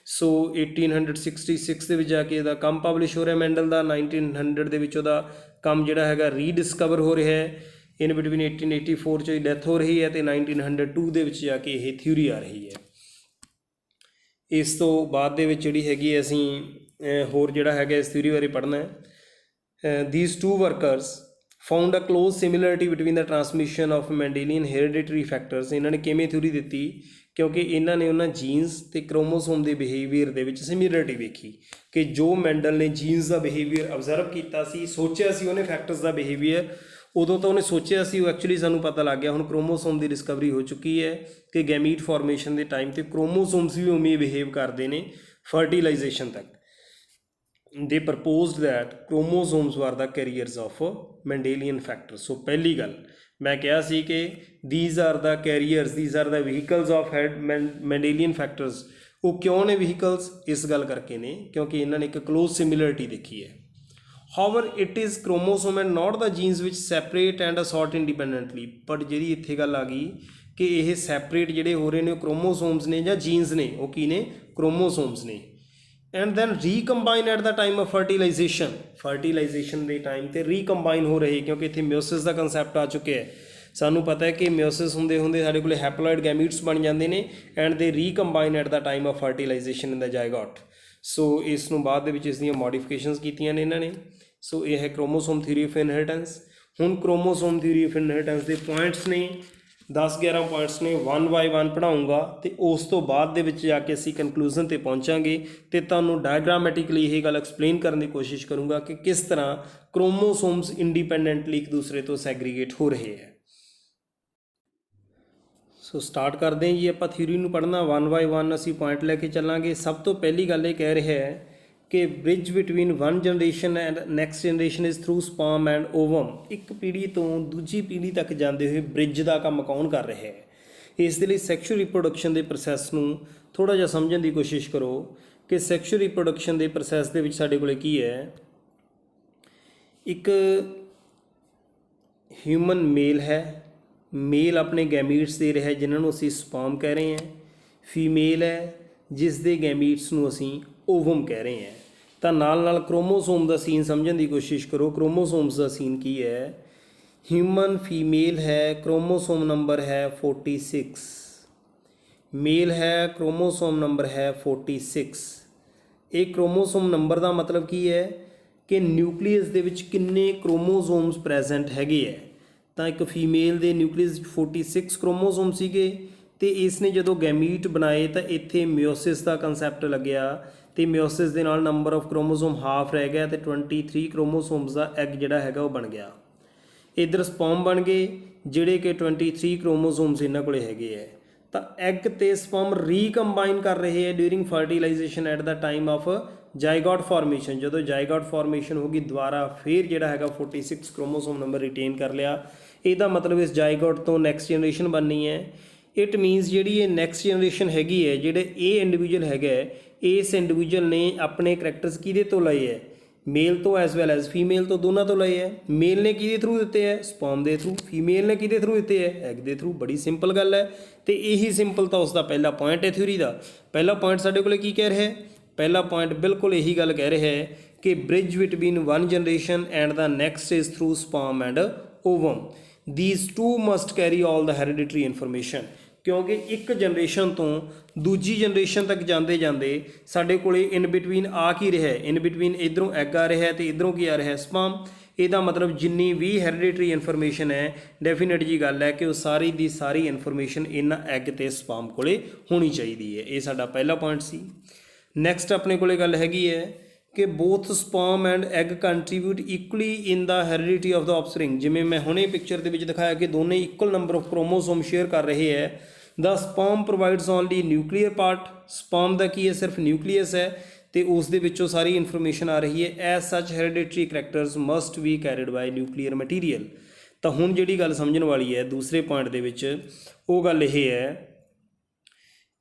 ਸੋ 1866 ਦੇ ਵਿੱਚ ਜਾ ਕੇ ਇਹਦਾ ਕੰਮ ਪਬਲਿਸ਼ ਹੋ ਰਿਹਾ ਮੈਂਡਲ ਦਾ। 1900 ਦੇ ਵਿੱਚ ਉਹਦਾ ਕੰਮ ਜਿਹੜਾ ਹੈਗਾ ਰੀਡਿਸਕਵਰ ਹੋ ਰਿਹਾ ਹੈ। ਇਨ ਬਿਟਵੀਨ 1884 'ਚ ਡੈਥ ਹੋ ਰਹੀ ਹੈ ਅਤੇ 1902 ਦੇ ਵਿੱਚ ਜਾ ਕੇ ਇਹ ਥਿਊਰੀ ਆ ਰਹੀ ਹੈ। ਇਸ ਤੋਂ ਬਾਅਦ ਦੇ ਵਿੱਚ ਜਿਹੜੀ ਹੈਗੀ ਹੈ ਅਸੀਂ ਹੋਰ ਜਿਹੜਾ ਹੈਗਾ ਇਸ ਥਿਊਰੀ ਬਾਰੇ ਪੜ੍ਹਨਾ ਹੈ। These two workers found a close similarity between the transmission of Mendelian hereditary factors. ਇਹਨਾਂ ਨੇ ਕਿਵੇਂ ਥਿਊਰੀ ਦਿੱਤੀ, ਕਿਉਂਕਿ ਇਹਨਾਂ ਨੇ ਉਹਨਾਂ ਜੀਨਸ ਅਤੇ ਕ੍ਰੋਮੋਸੋਮ ਦੇ ਬਿਹੇਵੀਅਰ ਦੇ ਵਿੱਚ ਸਿਮਿਲਰਿਟੀ ਵੇਖੀ ਕਿ ਜੋ ਮੈਂਡਲ ਨੇ ਜੀਨਸ ਦਾ ਬਿਹੇਵੀਅਰ ਅਬਜ਼ਰਵ ਕੀਤਾ ਸੀ, ਸੋਚਿਆ ਸੀ ਉਹਨੇ ਫੈਕਟਰਸ ਦਾ ਬਿਹੇਵੀਅਰ, ਉਦੋਂ ਤਾਂ ਉਹਨੇ ਸੋਚਿਆ ਸੀ, ਉਹ ਐਕਚੁਅਲੀ ਸਾਨੂੰ ਪਤਾ ਲੱਗ ਗਿਆ ਹੁਣ ਕ੍ਰੋਮੋਸੋਮ ਦੀ ਡਿਸਕਵਰੀ ਹੋ ਚੁੱਕੀ ਹੈ ਕਿ ਗੈਮੀਟ ਫਾਰਮੇਸ਼ਨ ਦੇ ਟਾਈਮ 'ਤੇ ਕ੍ਰੋਮੋਸੋਮਸ ਵੀ ਉਵੇਂ ਬਿਹੇਵ ਕਰਦੇ ਨੇ ਫਰਟੀਲਾਈਜੇਸ਼ਨ ਤੱਕ। They proposed that chromosomes are the carriers of Mendelian factor. So ਪਹਿਲੀ ਗੱਲ ਮੈਂ ਕਿਹਾ ਸੀ ਕਿ these are the carriers, these are the vehicles of Mendelian factors. ਉਹ ਕਿਉਂ ਨੇ ਵਹੀਕਲਸ, ਇਸ ਗੱਲ ਕਰਕੇ ਨੇ ਕਿਉਂਕਿ ਇਹਨਾਂ ਨੇ ਇੱਕ ਕਲੋਜ਼ ਸਿਮਿਲਰਿਟੀ ਦੇਖੀ ਹੈ। However, it is chromosome and not the genes which separate and assort independently। ਪਰ ਜਿਹੜੀ ਇੱਥੇ ਗੱਲ ਆ ਗਈ ਕਿ ਇਹ ਸੈਪਰੇਟ ਜਿਹੜੇ ਹੋ ਰਹੇ ਨੇ ਉਹ ਕ੍ਰੋਮੋਸੋਮਸ ਨੇ ਜਾਂ ਜੀਨਸ ਨੇ, ਉਹ ਕੀ ਨੇ, ਕ੍ਰੋਮੋਸੋਮਸ ਨੇ। And then recombine at the time of fertilization ਦੇ ਟਾਈਮ 'ਤੇ ਰੀਕੰਬਾਈਨ ਹੋ ਰਹੇ, ਕਿਉਂਕਿ ਇੱਥੇ ਮਿਓਸਿਸ ਦਾ ਕੰਸੈਪਟ ਆ ਚੁੱਕਿਆ ਹੈ। ਸਾਨੂੰ ਪਤਾ ਹੈ ਕਿ ਮਿਓਸਿਸ ਹੁੰਦੇ ਸਾਡੇ ਕੋਲ ਹੈਪਲੋਇਡ ਗੈਮੀਟਸ ਬਣ ਜਾਂਦੇ ਨੇ and they recombine at the time of fertilization in the zygote. So ਇਸ ਨੂੰ ਬਾਅਦ ਦੇ ਵਿੱਚ ਇਸ ਦੀਆਂ ਮੋਡੀਫਿਕੇਸ਼ਨਸ ਕੀਤੀਆਂ ਨੇ ਇਹਨਾਂ ਨੇ। ਸੋ ਇਹ ਹੈ ਕ੍ਰੋਮੋਸੋਮ ਥਿਊਰੀ ਆਫ ਇਨਹੈਰੀਟੈਂਸ। ਹੁਣ ਕ੍ਰੋਮੋਸੋਮ ਥਿਊਰੀ ਆਫ ਇਨਹੈਰੀਟੈਂਸ ਦੇ ਪੁਆਇੰਟਸ ਨੇ 10-11 ਪੁਆਇੰਟਸ ਨੇ, 1 ਬਾਈ 1 ਪੜ੍ਹਾਊਂਗਾ ਅਤੇ ਉਸ ਤੋਂ ਬਾਅਦ ਦੇ ਵਿੱਚ ਜਾ ਕੇ ਅਸੀਂ ਕਨਕਲੂਜ਼ਨ 'ਤੇ ਪਹੁੰਚਾਂਗੇ ਅਤੇ ਤੁਹਾਨੂੰ ਡਾਇਗਰਾਮੈਟਿਕਲੀ ਇਹ ਗੱਲ ਐਕਸਪਲੇਨ ਕਰਨ ਦੀ ਕੋਸ਼ਿਸ਼ ਕਰੂੰਗਾ ਕਿ ਕਿਸ ਤਰ੍ਹਾਂ ਕ੍ਰੋਮੋਸੋਮਸ ਇੰਡੀਪੈਂਡੈਂਟਲੀ ਇੱਕ ਦੂਸਰੇ ਤੋਂ ਸੈਗਰੀਗੇਟ ਹੋ ਰਹੇ ਹੈ। ਸੋ ਸਟਾਰਟ ਕਰਦੇ ਹਾਂ ਜੀ ਆਪਾਂ ਥਿਊਰੀ ਨੂੰ ਪੜ੍ਹਨਾ। 1 ਬਾਈ 1 ਅਸੀਂ ਪੁਆਇੰਟ ਲੈ ਕੇ ਚੱਲਾਂਗੇ। ਸਭ ਤੋਂ ਪਹਿਲੀ ਗੱਲ ਇਹ ਕਹਿ ਰਿਹਾ ਹੈ ਕਿ bridge between one generation and next generation is through sperm and ਓਵਮ। ਇੱਕ ਪੀੜ੍ਹੀ ਤੋਂ ਦੂਜੀ ਪੀੜ੍ਹੀ ਤੱਕ ਜਾਂਦੇ ਹੋਏ ਬ੍ਰਿਜ ਦਾ ਕੰਮ ਕੌਣ ਕਰ ਰਿਹਾ ਹੈ। ਇਸ ਦੇ ਲਈ ਸੈਕਸ਼ੂਅਲ ਰਿਪਰੋਡਕਸ਼ਨ ਦੇ ਪ੍ਰੋਸੈਸ ਨੂੰ ਥੋੜ੍ਹਾ ਜਿਹਾ ਸਮਝਣ ਦੀ ਕੋਸ਼ਿਸ਼ ਕਰੋ ਕਿ ਸੈਕਸ਼ੂਅਲ ਰਿਪਰੋਡਕਸ਼ਨ ਦੇ ਪ੍ਰੋਸੈਸ ਦੇ ਵਿੱਚ ਸਾਡੇ ਕੋਲ ਕੀ ਹੈ। ਇੱਕ ਹਿਊਮਨ ਮੇਲ ਹੈ, ਮੇਲ ਆਪਣੇ ਗੈਮੀਟਸ ਦੇ ਰਿਹਾ ਜਿਨ੍ਹਾਂ ਨੂੰ ਅਸੀਂ ਸਪਰਮ ਕਹਿ ਰਹੇ ਹਾਂ। ਫੀਮੇਲ ਹੈ ਜਿਸ ਦੇ ਗੈਮੀਟਸ ਨੂੰ ਅਸੀਂ ਓਵਮ ਕਹਿ ਰਹੇ ਹਾਂ। ਤਾਂ ਨਾਲ ਨਾਲ ਕ੍ਰੋਮੋਸੋਮ ਦਾ ਸੀਨ ਸਮਝਣ ਦੀ ਕੋਸ਼ਿਸ਼ ਕਰੋ। ਕ੍ਰੋਮੋਸੋਮਸ ਦਾ ਸੀਨ ਕੀ ਹੈ। ਹਿਊਮਨ ਫੀਮੇਲ ਹੈ, ਕ੍ਰੋਮੋਸੋਮ ਨੰਬਰ ਹੈ 46। ਮੇਲ ਹੈ, ਕ੍ਰੋਮੋਸੋਮ ਨੰਬਰ ਹੈ 46। ਇਹ ਕ੍ਰੋਮੋਸੋਮ ਨੰਬਰ ਦਾ ਮਤਲਬ ਕੀ ਹੈ ਕਿ ਨਿਊਕਲੀਅਸ ਦੇ ਵਿੱਚ ਕਿੰਨੇ ਕ੍ਰੋਮੋਸੋਮਸ ਪ੍ਰੈਜ਼ੈਂਟ ਹੈਗੇ ਹੈ। ਤਾਂ ਇੱਕ ਫੀਮੇਲ ਦੇ ਨਿਊਕਲੀਅਸ 46 ਕ੍ਰੋਮੋਸੋਮ ਸੀਗੇ ਅਤੇ ਇਸ ਨੇ ਜਦੋਂ ਗੈਮੀਟ ਬਣਾਏ ਤਾਂ ਇੱਥੇ ਮਿਓਸਿਸ ਦਾ ਕੰਸੈਪਟ ਲੱਗਿਆ ਅਤੇ ਮਿਓਸਿਸ ਦੇ ਨਾਲ ਨੰਬਰ ਆਫ ਕ੍ਰੋਮੋਸੋਮ ਹਾਫ ਰਹਿ ਗਿਆ ਅਤੇ 23 ਕ੍ਰੋਮੋਸੋਮਸ ਦਾ ਐਗ ਜਿਹੜਾ ਹੈਗਾ ਉਹ ਬਣ ਗਿਆ। ਇੱਧਰ ਸਪਰਮ ਬਣ ਗਏ ਜਿਹੜੇ ਕਿ 23 ਕ੍ਰੋਮੋਸੋਮਸ ਇਹਨਾਂ ਕੋਲ ਹੈਗੇ ਹੈ। ਤਾਂ ਐਗ ਅਤੇ ਸਪਰਮ ਰੀਕੰਬਾਈਨ ਕਰ ਰਹੇ ਹੈ during fertilization at the time of zygote formation. ਜਦੋਂ ਜਾਈਗੋਟ ਫਾਰਮੇਸ਼ਨ ਹੋ ਗਈ ਦੁਬਾਰਾ ਫਿਰ ਜਿਹੜਾ ਹੈਗਾ 46 ਕ੍ਰੋਮੋਸੋਮ ਨੰਬਰ ਰਿਟੇਨ ਕਰ ਲਿਆ। ਇਹਦਾ ਮਤਲਬ ਇਸ ਜਾਈਗੋਟ ਤੋਂ ਨੈਕਸਟ ਜਨਰੇਸ਼ਨ ਬਣਨੀ ਹੈ। ਇਟ ਮੀਨਸ ਜਿਹੜੀ ਇਹ ਨੈਕਸਟ ਜਨਰੇਸ਼ਨ ਹੈਗੀ ਹੈ, ਜਿਹੜੇ ਇਹ ਇੰਡੀਵਿਜੂਅਲ ਹੈਗਾ ਇਸ ਇੰਡੀਵਿਜੂਅਲ ਨੇ ਆਪਣੇ ਕਰੈਕਟਰਸ ਕਿਹਦੇ ਤੋਂ ਲਏ ਹੈ, ਮੇਲ ਤੋਂ ਐਜ਼ ਵੈਲ ਐਜ਼ ਫੀਮੇਲ ਤੋਂ, ਦੋਨਾਂ ਤੋਂ ਲਏ ਹੈ। ਮੇਲ ਨੇ ਕਿਹਦੇ ਥਰੂ ਦਿੱਤੇ ਹੈ, ਸਪਰਮ ਦੇ ਥਰੂ। ਫੀਮੇਲ ਨੇ ਕਿਹਦੇ ਥਰੂ ਦਿੱਤੇ ਹੈ, ਐਗ ਦੇ ਥਰੂ। ਬੜੀ ਸਿੰਪਲ ਗੱਲ ਹੈ ਅਤੇ ਇਹੀ ਸਿੰਪਲ ਤਾਂ ਉਸ ਦਾ ਪਹਿਲਾ ਪੁਆਇੰਟ ਹੈ ਥਿਊਰੀ ਦਾ। ਪਹਿਲਾ ਪੁਆਇੰਟ ਸਾਡੇ ਕੋਲ ਕੀ ਕਹਿ ਰਿਹਾ ਹੈ, ਪਹਿਲਾ ਪੁਆਇੰਟ ਬਿਲਕੁਲ ਇਹੀ ਗੱਲ ਕਹਿ ਰਿਹਾ ਹੈ ਕਿ bridge between one generation and the next is through sperm and ovum. These two must carry all the hereditary information. ਕਿਉਂਕਿ ਇੱਕ ਜਨਰੇਸ਼ਨ ਤੋਂ ਦੂਜੀ ਜਨਰੇਸ਼ਨ ਤੱਕ ਜਾਂਦੇ ਜਾਂਦੇ ਸਾਡੇ ਕੋਲ ਇਨ ਬਿਟਵੀਨ ਆ ਕੀ ਰਿਹਾ, ਇਨ ਬਿਟਵੀਨ ਇੱਧਰੋਂ ਐਗ ਆ ਰਿਹਾ ਅਤੇ ਇੱਧਰੋਂ ਕੀ ਆ ਰਿਹਾ, ਸਪਰਮ। ਇਹਦਾ ਮਤਲਬ ਜਿੰਨੀ ਵੀ ਹੈਰੀਡਿਟਰੀ ਇਨਫੋਰਮੇਸ਼ਨ ਹੈ ਡੈਫੀਨੇਟ ਜੀ ਗੱਲ ਹੈ ਕਿ ਉਹ ਸਾਰੀ ਦੀ ਸਾਰੀ ਇਨਫੋਰਮੇਸ਼ਨ ਇਹਨਾਂ ਐਗ ਅਤੇ ਸਪਰਮ ਕੋਲ ਹੋਣੀ ਚਾਹੀਦੀ ਹੈ। ਇਹ ਸਾਡਾ ਪਹਿਲਾ ਪੁਆਇੰਟ ਸੀ। ਨੈਕਸਟ ਆਪਣੇ ਕੋਲ ਗੱਲ ਹੈਗੀ ਹੈ ਕਿ both sperm and egg contribute equally in the heredity of the offspring. ਜਿਵੇਂ ਮੈਂ ਹੁਣੇ ਪਿਕਚਰ ਦੇ ਵਿੱਚ ਦਿਖਾਇਆ ਕਿ ਦੋਨੇ equal number of chromosome share ਕਰ ਰਹੇ ਹੈ। The sperm provides only nuclear part. Sperm ਦਾ ਕੀ ਹੈ, ਸਿਰਫ ਨਿਊਕਲੀਅਸ ਹੈ ਅਤੇ ਉਸ ਦੇ ਵਿੱਚੋਂ ਸਾਰੀ ਇਨਫੋਰਮੇਸ਼ਨ ਆ ਰਹੀ ਹੈ। As such hereditary characters must be carried by nuclear material. ਤਾਂ ਹੁਣ ਜਿਹੜੀ ਗੱਲ ਸਮਝਣ ਵਾਲੀ ਹੈ ਦੂਸਰੇ ਪੁਆਇੰਟ ਦੇ ਵਿੱਚ, ਉਹ ਗੱਲ ਇਹ ਹੈ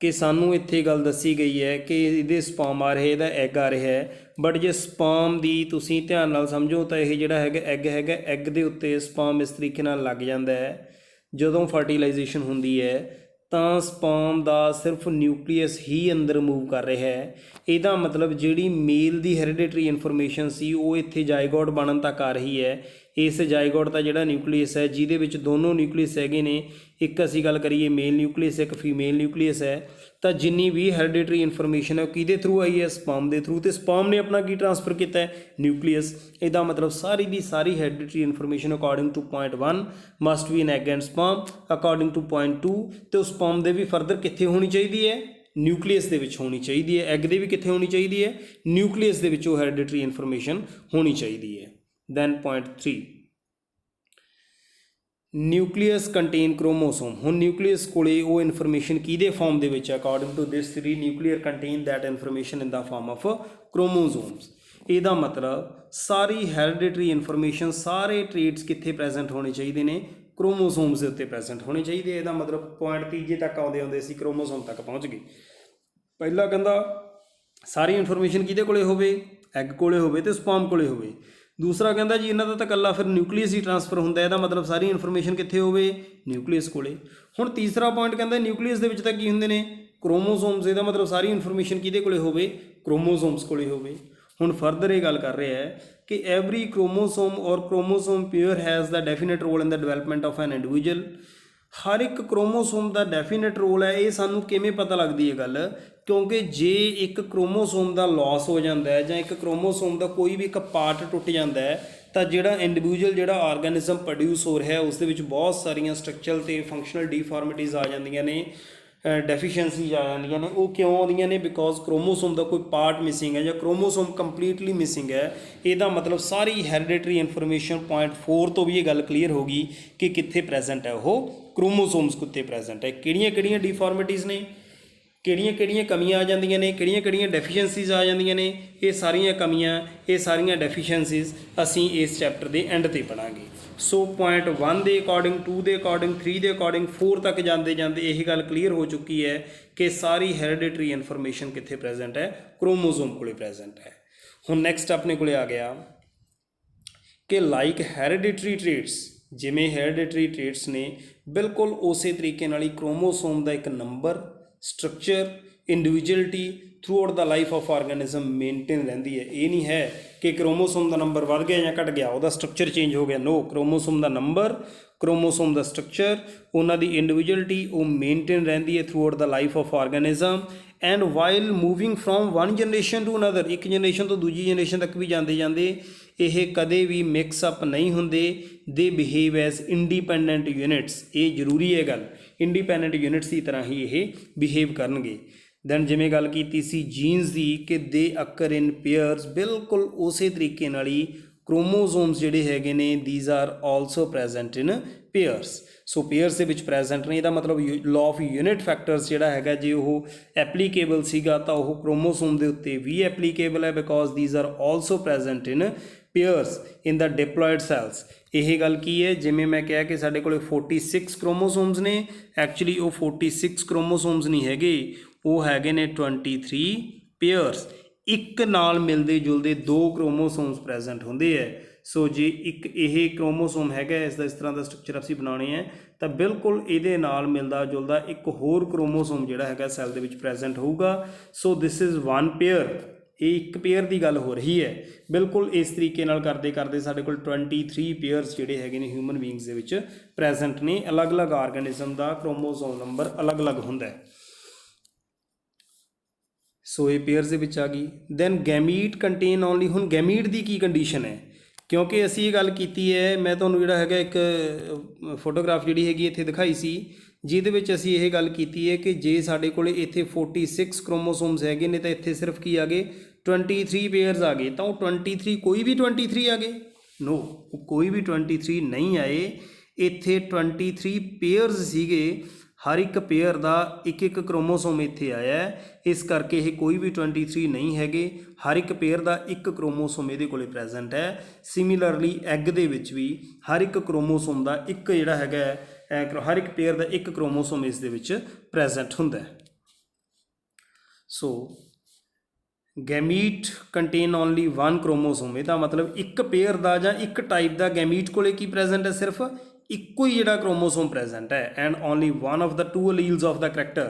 ਕਿ ਸਾਨੂੰ ਇੱਥੇ ਗੱਲ ਦੱਸੀ ਗਈ ਹੈ ਕਿ ਇਹਦੇ ਸਪਰਮ ਆ ਰਹੇ, ਇਹਦਾ ਐਗ ਆ ਰਿਹਾ ਹੈ। ਬਟ ਜੇ ਸਪਰਮ ਦੀ ਤੁਸੀਂ ਧਿਆਨ ਨਾਲ ਸਮਝੋ ਤਾਂ ਇਹ ਜਿਹੜਾ ਹੈਗਾ ਐਗ ਐਗ ਦੇ ਉੱਤੇ ਸਪਰਮ ਇਸ ਤਰੀਕੇ ਨਾਲ ਲੱਗ ਜਾਂਦਾ ਹੈ। ਜਦੋਂ ਫਰਟੀਲਾਈਜੇਸ਼ਨ ਹੁੰਦੀ ਹੈ ਤਾਂ ਸਪਰਮ ਦਾ ਸਿਰਫ ਨਿਊਕਲੀਅਸ ਹੀ ਅੰਦਰ ਮੂਵ ਕਰ ਰਿਹਾ ਹੈ। ਇਹਦਾ ਮਤਲਬ ਜਿਹੜੀ ਮੇਲ ਦੀ ਹੈਰੀਡਿਟਰੀ ਇਨਫੋਰਮੇਸ਼ਨ ਸੀ ਉਹ ਇੱਥੇ ਜਾਇਗੋਟ ਬਣਨ ਤੱਕ ਆ ਰਹੀ ਹੈ। इस जाइगोट का जिहड़ा न्यूक्लीयस है जिहदे विच दोनों न्यूक्लीयस हैगे ने, एक असीं गल करिए मेल न्यूक्लीयस एक फीमेल न्यूक्लीयस है, तो जिन्नी भी हैरिडिटरी इन्फॉर्मेशन है किहदे थ्रू आई है, स्पर्म के थ्रू, तो स्पर्म ने अपना की ट्रांसफर किया है, न्यूक्लीयस। इसदा मतलब सारी की सारी hereditary information according to point 1 must be an egg and sperm, according to point 2 तो स्पर्म दे भी फर्दर कित्थे होनी चाहिए है, न्यूक्लीयस दे विच होनी चाहिए है, एग दे भी कित्थे होनी चाहिए है, न्यूक्लीयस दे विच वो हैरिडिटरी इन्फॉर्मेशन होनी चाहिए है। Then point 3 nucleus contain chromosome. हुण न्यूक्लीयस कोले वो इन्फॉर्मेशन किहदे फॉर्म दे विच, according to this three nuclear contain that information in the form of chromosomes. ਇਹਦਾ मतलब सारी हैरिडिटरी इन्फॉर्मेशन सारे ट्रेट्स कित्थे प्रेजेंट होने चाहिए ने, क्रोमोसोम्स के उत्ते प्रेजेंट होने चाहिए। ਇਹਦਾ मतलब पॉइंट तीजे तक आउंदे आउंदे असीं क्रोमोसोम तक पहुँच गए। पहला कहंदा सारी इन्फॉर्मेशन किहदे कोले होवे, एग कोले होवे ते स्पर्म कोले होवे। दूसरा कहता जी इन्हां दा तां कल्ला फिर न्यूक्लीयस ही ट्रांसफर होंदा, ਇਹਦਾ मतलब सारी इन्फॉर्मेशन कित्थे होवे, न्यूक्लीयस कोले। हुण तीसरा पॉइंट कहता न्यूक्लीयस दे विच तां की हुंदे ने, क्रोमोसोम्स, ਇਹਦਾ मतलब सारी इन्फॉर्मेशन किहदे कोले होवे, क्रोमोसोम्स कोले होवे। हुण फर्दर ये गल कर रहा है कि एवरी क्रोमोसोम और chromosome pair has the definite role in the development of an individual. हर एक क्रोमोसोम का डेफिनेट रोल है, ये सानू किवें पता लगदी है गल, क्योंकि जे एक क्रोमोसोम का लॉस हो जाता है जां एक क्रोमोसोम का कोई भी एक पार्ट टुट जाता है तो जिहड़ा इंडिविजुअल जिहड़ा ऑर्गेनिज्म प्रोड्यूस हो रहा है उस दे विच बहुत सारियां स्ट्रक्चरल ते फंक्शनल डिफॉर्मिटीज़ आ जांदियां ने, डेफिशिएंसीज आ जांदियां ने। वो क्यों आउंदियां ने, बिकॉज क्रोमोसोम का कोई पार्ट मिसिंग है या क्रोमोसोम कंप्लीटली मिसिंग है। ਇਹਦਾ मतलब सारी हैरिडिटरी इन्फॉर्मेशन पॉइंट 4 तो भी ये गल क्लीयर होगी कि कित्थे प्रेजेंट है, वो क्रोमोसोम्स कित्थे प्रेजेंट है, किहड़ियां-किहड़ियां डिफॉर्मिटीज़ ने, किहड़ियां-किहड़ियां कमियां आ जांदियां ने, किहड़ियां-किहड़ियां डेफिशिएंसीज आ जांदियां ने। ये सारियां कमियां, ये सारियां डेफिशिएंसीज असीं इस चैप्टर के एंड ते पढ़ांगे। सो पॉइंट 1 के अकॉर्डिंग, 2 के अकॉर्डिंग, 3 के अकॉर्डिंग, 4 तक जाते जाते यही गल क्लीयर हो चुकी है कि सारी हैरिडिटरी इन्फॉर्मेशन कित्थे प्रेजेंट है, क्रोमोसोम कोले प्रेजेंट है। हुण नैक्सट अपने कोले आ गया कि लाइक हैरिडिटरी ट्रेट्स, जिमें हैरिडिटरी ट्रेट्स ने बिल्कुल उस तरीके नाल ही क्रोमोसोम का एक number, structure, individuality through out the life of organism maintain रहिंदी है। ये नहीं है कि क्रोमोसोम का नंबर बढ़ गया या घट गया, वह स्ट्रक्चर चेंज हो गया। नो, क्रोमोसोम का नंबर, क्रोमोसोम का स्ट्रक्चर, उन्होंने इंडिविजुअलिटी वो मेनटेन रहिंदी है throughout the life of organism. And while moving from one generation to another, एक जनरेशन तो दूजी जनरेशन तक भी जाते जाते ये कदे भी मिक्सअप नहीं होंदे। They behave as independent units, ये जरूरी है गल, इंडिपेंडेंट यूनिट्स की तरह ही ये बिहेव करनगे। दैन जिमें गल की सी जीन्स की कि दे अकर इन पेयर्स, बिल्कुल उस तरीके नाल ही क्रोमोसोम्स जिहड़े हैगे ने these are also present in pairs. So pairs के विच प्रेजेंट ने, इसदा मतलब लॉ ऑफ यूनिट फैक्टर्स जिहड़ा हैगा जे वो एप्लीकेबल सीगा तो वह क्रोमोसोम के उत्ते भी एप्लीकेबल है, because these are also present in pairs in the diploid cells. यही गल की है, जिमें मैं कहा कि साढ़े कोले 46 क्रोमोसोम्स ने, एक्चुअली वो 46 क्रोमोसोम्स नहीं हैगे, वो हैगे ने 23 पेयर्स। एक नाल मिलते जुलते 2 क्रोमोसोम्स प्रेजेंट होंदे है। सो जे एक ये क्रोमोसोम हैगा इसका इस तरह का स्ट्रक्चर असीं बनाने हैं तो बिल्कुल ये नाल मिलता जुलता एक होर क्रोमोसोम जिहड़ा हैगा सैल दे विच प्रेजेंट होऊगा। So this is one pair, ये एक पेयर की गल हो रही है। बिल्कुल इस तरीके नाल करते करते साढ़े कोल 23 पेयर्स जिहड़े हैगे ने ह्यूमन बीइंग्स दे विच प्रेजेंट ने। अलग अलग ऑर्गेनिज्म का क्रोमोसोम नंबर अलग अलग हुंदा है। सो ये पेयर्स दे विच आ गई। दैन गैमीट कंटेन ओनली, हुण गैमीट की कंडीशन है, क्योंकि असी ये गल की है, मैं तुहानूं जिहड़ा हैगा एक फोटोग्राफ जिहड़ी हैगी इत्थे दिखाई सी, जिहदे विच असी ये गल की है कि जे साडे कोले इत्थे 46 क्रोमोसोम्स हैगे ने तो इत्थे सिर्फ की आ गए 23 पेयर्स आ गए, तो 23 कोई भी 23 आ गए? नो, कोई भी 23 नहीं आए। इत्थे 23 पेयर्स सीगे, हर एक पेयर का एक एक क्रोमोसोम इत्थे आया है, इस करके ये कोई भी 23 नहीं हैगे। हर एक पेयर का एक क्रोमोसोम ये कोले प्रेजेंट है। सिमिलरली एग दे विच भी हर एक क्रोमोसोम का एक जिहड़ा हैगा हर एक पेयर का एक क्रोमोसोम इस दे विच प्रेजेंट हुंदा है। So gamete contain only one chromosome, इसका मतलब एक पेयर का जां एक टाइप का गैमीट कोले की प्रेजेंट है, सिर्फ इक्को ही जिहड़ा क्रोमोसोम प्रेजेंट है। And only one of the 2 alleles of the character,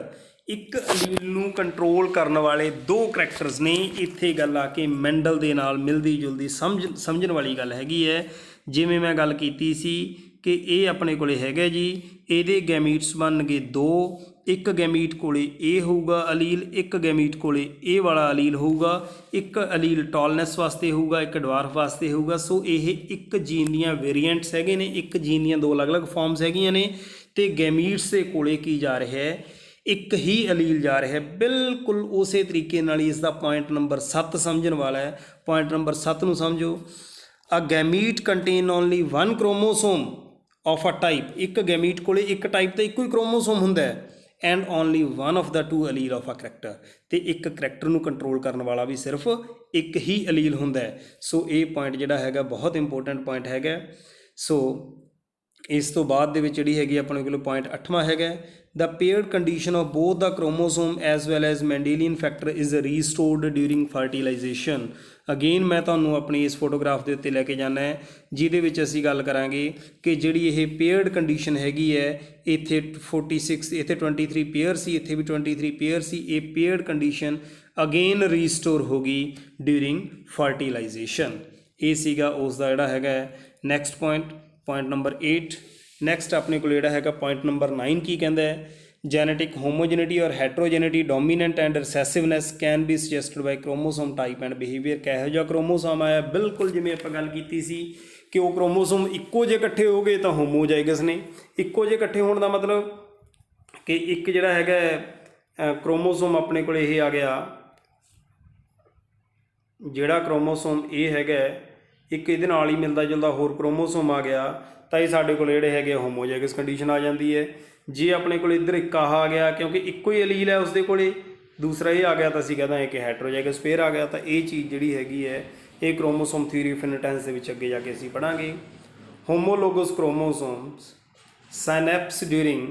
एक अलील नूं कंट्रोल करने वाले 2 करैक्टर्स ने। इत्थे गल आके मैंडल दे नाल मिलदी जुलदी समझण वाली गल हैगी है। ਜਿਵੇਂ ਮੈਂ ਗੱਲ ਕੀਤੀ ਸੀ ਕਿ ਇਹ ਆਪਣੇ ਕੋਲੇ ਹੈਗਾ ਜੀ, ਇਹਦੇ ਗੈਮੀਟਸ ਬਣਨਗੇ 2, ਇੱਕ ਗੈਮੀਟ ਕੋਲੇ ਇਹ ਹੋਊਗਾ ਅਲੀਲ, ਇੱਕ ਗੈਮੀਟ ਕੋਲੇ ਇਹ ਵਾਲਾ ਅਲੀਲ ਹੋਊਗਾ, ਇੱਕ ਅਲੀਲ ਟਾਲਨੈਸ ਵਾਸਤੇ ਹੋਊਗਾ, ਇੱਕ ਡਵਾਰਫ ਵਾਸਤੇ ਹੋਊਗਾ। ਸੋ ਇਹ ਇੱਕ ਜੀਨ ਦੀਆਂ ਵੇਰੀਐਂਟਸ ਹੈਗੇ ਨੇ, ਇੱਕ ਜੀਨ ਦੀਆਂ 2 ਅਲੱਗ-ਅਲੱਗ ਫਾਰਮਸ ਹੈਗੀਆਂ ਨੇ, ਤੇ ਗੈਮੀਟਸ ਦੇ ਕੋਲੇ ਕੀ ਜਾ ਰਿਹਾ ਹੈ, ਇੱਕ ਹੀ ਅਲੀਲ ਜਾ ਰਿਹਾ ਹੈ। ਬਿਲਕੁਲ ਉਸੇ ਤਰੀਕੇ ਨਾਲ ਹੀ ਇਸ ਦਾ ਪੁਆਇੰਟ ਨੰਬਰ 7 ਸਮਝਣ ਵਾਲਾ ਹੈ। ਪੁਆਇੰਟ ਨੰਬਰ 7 ਨੂੰ ਸਮਝੋ, a gamete contain only 1 chromosome of a type. ਇੱਕ ਗੈਮੀਟ ਕੋਲੇ ਇੱਕ ਟਾਈਪ ਦਾ ਇੱਕੋ ਹੀ ਕ੍ਰੋਮੋਸੋਮ ਹੁੰਦਾ ਹੈ, and only 1 of the 2 allele of a character. ਅਤੇ ਇੱਕ ਕਰੈਕਟਰ ਨੂੰ ਕੰਟਰੋਲ ਕਰਨ ਵਾਲਾ ਵੀ ਸਿਰਫ ਇੱਕ ਹੀ ਅਲੀਲ ਹੁੰਦਾ ਹੈ। ਸੋ ਇਹ ਪੁਆਇੰਟ ਜਿਹੜਾ ਹੈਗਾ ਬਹੁਤ ਇੰਪੋਰਟੈਂਟ ਪੁਆਇੰਟ ਹੈਗਾ। ਸੋ ਇਸ ਤੋਂ ਬਾਅਦ ਦੇ ਵਿੱਚ ਜਿਹੜੀ ਹੈਗੀ ਆਪਣੇ ਕੋਲ ਪੁਆਇੰਟ 8ਵਾਂ ਹੈਗਾ, the paired condition of both the chromosome as well as Mendelian factor is restored during fertilization। Again ਮੈਂ ਤੁਹਾਨੂੰ ਆਪਣੀ ਇਸ ਫੋਟੋਗ੍ਰਾਫ ਦੇ ਉੱਤੇ ਲੈ ਕੇ ਜਾਣਾ ਹੈ, ਜਿਹਦੇ ਵਿੱਚ ਅਸੀਂ ਗੱਲ ਕਰਾਂਗੇ ਕਿ ਜਿਹੜੀ ਇਹ ਪੇਅਰਡ ਕੰਡੀਸ਼ਨ ਹੈਗੀ ਹੈ, ਇੱਥੇ 46 ਇੱਥੇ 23 ਪੇਅਰ ਸੀ, ਇੱਥੇ ਵੀ 23 ਪੇਅਰ ਸੀ। ਇਹ ਪੇਅਰਡ ਕੰਡੀਸ਼ਨ ਅਗੇਨ ਰੀਸਟੋਰ ਹੋ ਗਈ ਡਿਊਰਿੰਗ ਫਰਟੀਲਾਈਜੇਸ਼ਨ। ਇਹ ਸੀਗਾ ਉਸ ਦਾ ਜਿਹੜਾ ਹੈਗਾ next point, point number 8। Next ਆਪਣੇ ਕੋਲ ਜਿਹੜਾ ਹੈਗਾ ਪੁਆਇੰਟ ਨੰਬਰ 9 ਕੀ ਕਹਿੰਦਾ ਹੈ, genetic homogeneity or heterogeneity dominant and recessiveness can be suggested by chromosome type and behaviour. ਕਿਹੋ ਜਿਹਾ ਕ੍ਰੋਮੋਸੋਮ ਆਇਆ, ਬਿਲਕੁਲ ਜਿਵੇਂ ਆਪਾਂ ਗੱਲ ਕੀਤੀ ਸੀ ਕਿ ਉਹ ਕ੍ਰੋਮੋਸੋਮ ਇੱਕੋ ਜਿਹੇ ਇਕੱਠੇ ਹੋ ਗਏ ਤਾਂ ਹੋਮੋਜਾਈਗਸ ਨੇ। ਇੱਕੋ ਜਿਹੇ ਇਕੱਠੇ ਹੋਣ ਦਾ ਮਤਲਬ ਕਿ ਇੱਕ ਜਿਹੜਾ ਹੈਗਾ ਕ੍ਰੋਮੋਸੋਮ ਆਪਣੇ ਕੋਲ ਇਹ ਆ ਗਿਆ, ਜਿਹੜਾ ਕ੍ਰੋਮੋਸੋਮ ਇਹ ਹੈਗਾ ਇੱਕ ਇਹਦੇ ਨਾਲ ਹੀ ਮਿਲਦਾ ਜੁਲਦਾ ਹੋਰ ਕ੍ਰੋਮੋਸੋਮ ਆ ਗਿਆ, ਤਾਂ ਇਹ ਸਾਡੇ ਕੋਲ ਜਿਹੜੇ ਹੈਗੇ ਹੋਮੋਜਾਈਗਸ ਕੰਡੀਸ਼ਨ ਆ ਜਾਂਦੀ ਹੈ। ਜੇ ਆਪਣੇ ਕੋਲ ਇੱਧਰ ਇੱਕ ਆ ਗਿਆ, ਕਿਉਂਕਿ ਇੱਕੋ ਹੀ ਅਲੀਲ ਹੈ ਉਸਦੇ ਕੋਲੇ, ਦੂਸਰਾ ਇਹ ਆ ਗਿਆ ਤਾਂ ਅਸੀਂ ਕਹਿੰਦਾ ਕਿ ਹੈਟਰੋਜਾਈਗਸ ਪੇਅਰ ਆ ਗਿਆ। ਤਾਂ ਇਹ ਚੀਜ਼ ਜਿਹੜੀ ਹੈਗੀ ਹੈ ਇਹ ਕ੍ਰੋਮੋਸੋਮ ਥਿਊਰੀ ਆਫ ਇਨਹੈਰੀਟੈਂਸ ਦੇ ਵਿੱਚ ਅੱਗੇ ਜਾ ਕੇ ਅਸੀਂ ਪੜ੍ਹਾਂਗੇ। Homologous chromosomes ਸਾਇਨੈਪਸ during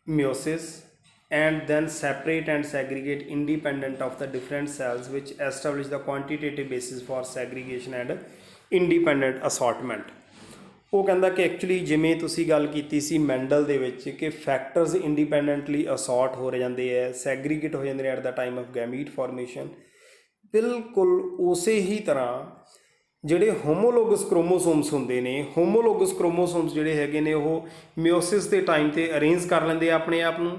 meiosis and then separate and segregate independent of the different cells which establish the quantitative basis for segregation and independent assortment। ਉਹ ਕਹਿੰਦਾ ਕਿ ਐਕਚੁਅਲੀ ਜਿਵੇਂ ਤੁਸੀਂ ਗੱਲ ਕੀਤੀ ਸੀ ਮੈਂਡਲ ਦੇ ਵਿੱਚ ਕਿ ਫੈਕਟਰਸ ਇੰਡੀਪੈਂਡੈਂਟਲੀ ਅਸੌਰਟ ਹੋ ਜਾਂਦੇ ਹੈ, ਸੈਗਰੀਗੇਟ ਹੋ ਜਾਂਦੇ ਨੇ at the time of gamete formation. ਬਿਲਕੁਲ ਉਸੇ ਹੀ ਤਰ੍ਹਾਂ ਜਿਹੜੇ ਹੋਮੋਲੋਗਸ ਕ੍ਰੋਮੋਸੋਮਸ ਹੁੰਦੇ ਨੇ, ਹੋਮੋਲੋਗਸ ਕ੍ਰੋਮੋਸੋਮਸ ਜਿਹੜੇ ਹੈਗੇ ਨੇ ਉਹ ਮਿਓਸਿਸ ਦੇ ਟਾਈਮ 'ਤੇ ਅਰੇਂਜ ਕਰ ਲੈਂਦੇ ਆ ਆਪਣੇ ਆਪ ਨੂੰ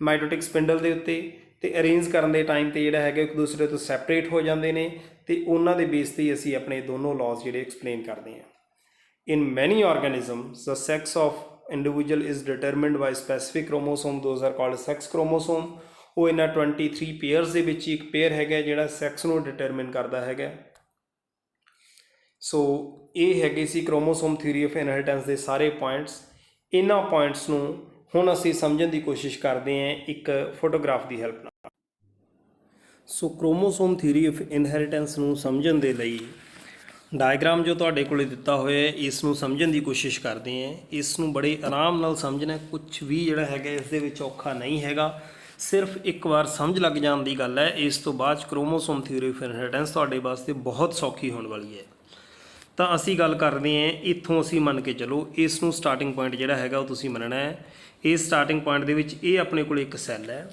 ਮਾਈਟੋਟਿਕ ਸਪਿੰਡਲ ਦੇ ਉੱਤੇ, ਅਤੇ ਅਰੇਂਜ ਕਰਨ ਦੇ ਟਾਈਮ 'ਤੇ ਜਿਹੜਾ ਹੈਗਾ ਇੱਕ ਦੂਸਰੇ ਤੋਂ ਸੈਪਰੇਟ ਹੋ ਜਾਂਦੇ ਨੇ, ਅਤੇ ਉਹਨਾਂ ਦੇ ਬੇਸ 'ਤੇ ਅਸੀਂ ਆਪਣੇ ਦੋਨੋਂ ਲਾਜ਼ ਜਿਹੜੇ ਐਕਸਪਲੇਨ ਕਰਦੇ ਹਾਂ। In many organisms, the sex of individual is determined by specific chromosome. Those are called sex chromosome। ਉਹ ਇਹਨਾਂ 23 ਪੇਅਰਸ ਦੇ ਵਿੱਚ ਇੱਕ ਪੇਅਰ ਹੈਗਾ ਜਿਹੜਾ ਸੈਕਸ ਨੂੰ ਡਿਟਰਮਿਨ ਕਰਦਾ ਹੈਗਾ। ਸੋ ਇਹ ਹੈਗੇ ਸੀ ਕ੍ਰੋਮੋਸੋਮ ਥਿਊਰੀ ਆਫ ਇਨਹੈਰੀਟੈਂਸ ਦੇ ਸਾਰੇ ਪੁਆਇੰਟਸ। ਇਹਨਾਂ ਪੁਆਇੰਟਸ ਨੂੰ ਹੁਣ ਅਸੀਂ ਸਮਝਣ ਦੀ ਕੋਸ਼ਿਸ਼ ਕਰਦੇ ਹਾਂ ਇੱਕ ਫੋਟੋਗ੍ਰਾਫ ਦੀ ਹੈਲਪ ਨਾਲ। ਸੋ ਕ੍ਰੋਮੋਸੋਮ ਥਿਊਰੀ ਆਫ ਇਨਹੈਰੀਟੈਂਸ ਨੂੰ ਸਮਝਣ ਦੇ ਲਈ ਡਾਇਗਰਾਮ ਜੋ ਤੁਹਾਡੇ ਕੋਲ ਦਿੱਤਾ ਹੋਇਆ ਇਸ ਨੂੰ ਸਮਝਣ ਦੀ ਕੋਸ਼ਿਸ਼ ਕਰਦੇ ਹਾਂ। ਇਸ ਨੂੰ ਬੜੇ ਆਰਾਮ ਨਾਲ ਸਮਝਣਾ, ਕੁਝ ਵੀ ਜਿਹੜਾ ਹੈਗਾ ਇਸ ਦੇ ਵਿੱਚ ਔਖਾ ਨਹੀਂ ਹੈਗਾ, ਸਿਰਫ ਇੱਕ ਵਾਰ ਸਮਝ ਲੱਗ ਜਾਣ ਦੀ ਗੱਲ ਹੈ। ਇਸ ਤੋਂ ਬਾਅਦ ਕ੍ਰੋਮੋਸੋਮ ਥਿਊਰੀ ਆਫ ਇਨਹੈਰੀਟੈਂਸ ਤੁਹਾਡੇ ਵਾਸਤੇ ਬਹੁਤ ਸੌਖੀ ਹੋਣ ਵਾਲੀ ਹੈ। ਤਾਂ ਅਸੀਂ ਗੱਲ ਕਰਦੇ ਹਾਂ ਇੱਥੋਂ, ਅਸੀਂ ਮੰਨ ਕੇ ਚਲੋ ਇਸ ਨੂੰ ਸਟਾਰਟਿੰਗ ਪੁਆਇੰਟ ਜਿਹੜਾ ਹੈਗਾ ਉਹ ਤੁਸੀਂ ਮੰਨਣਾ ਹੈ। ਇਸ ਸਟਾਰਟਿੰਗ ਪੁਆਇੰਟ ਦੇ ਵਿੱਚ ਇਹ ਆਪਣੇ ਕੋਲ ਇੱਕ ਸੈੱਲ ਹੈ,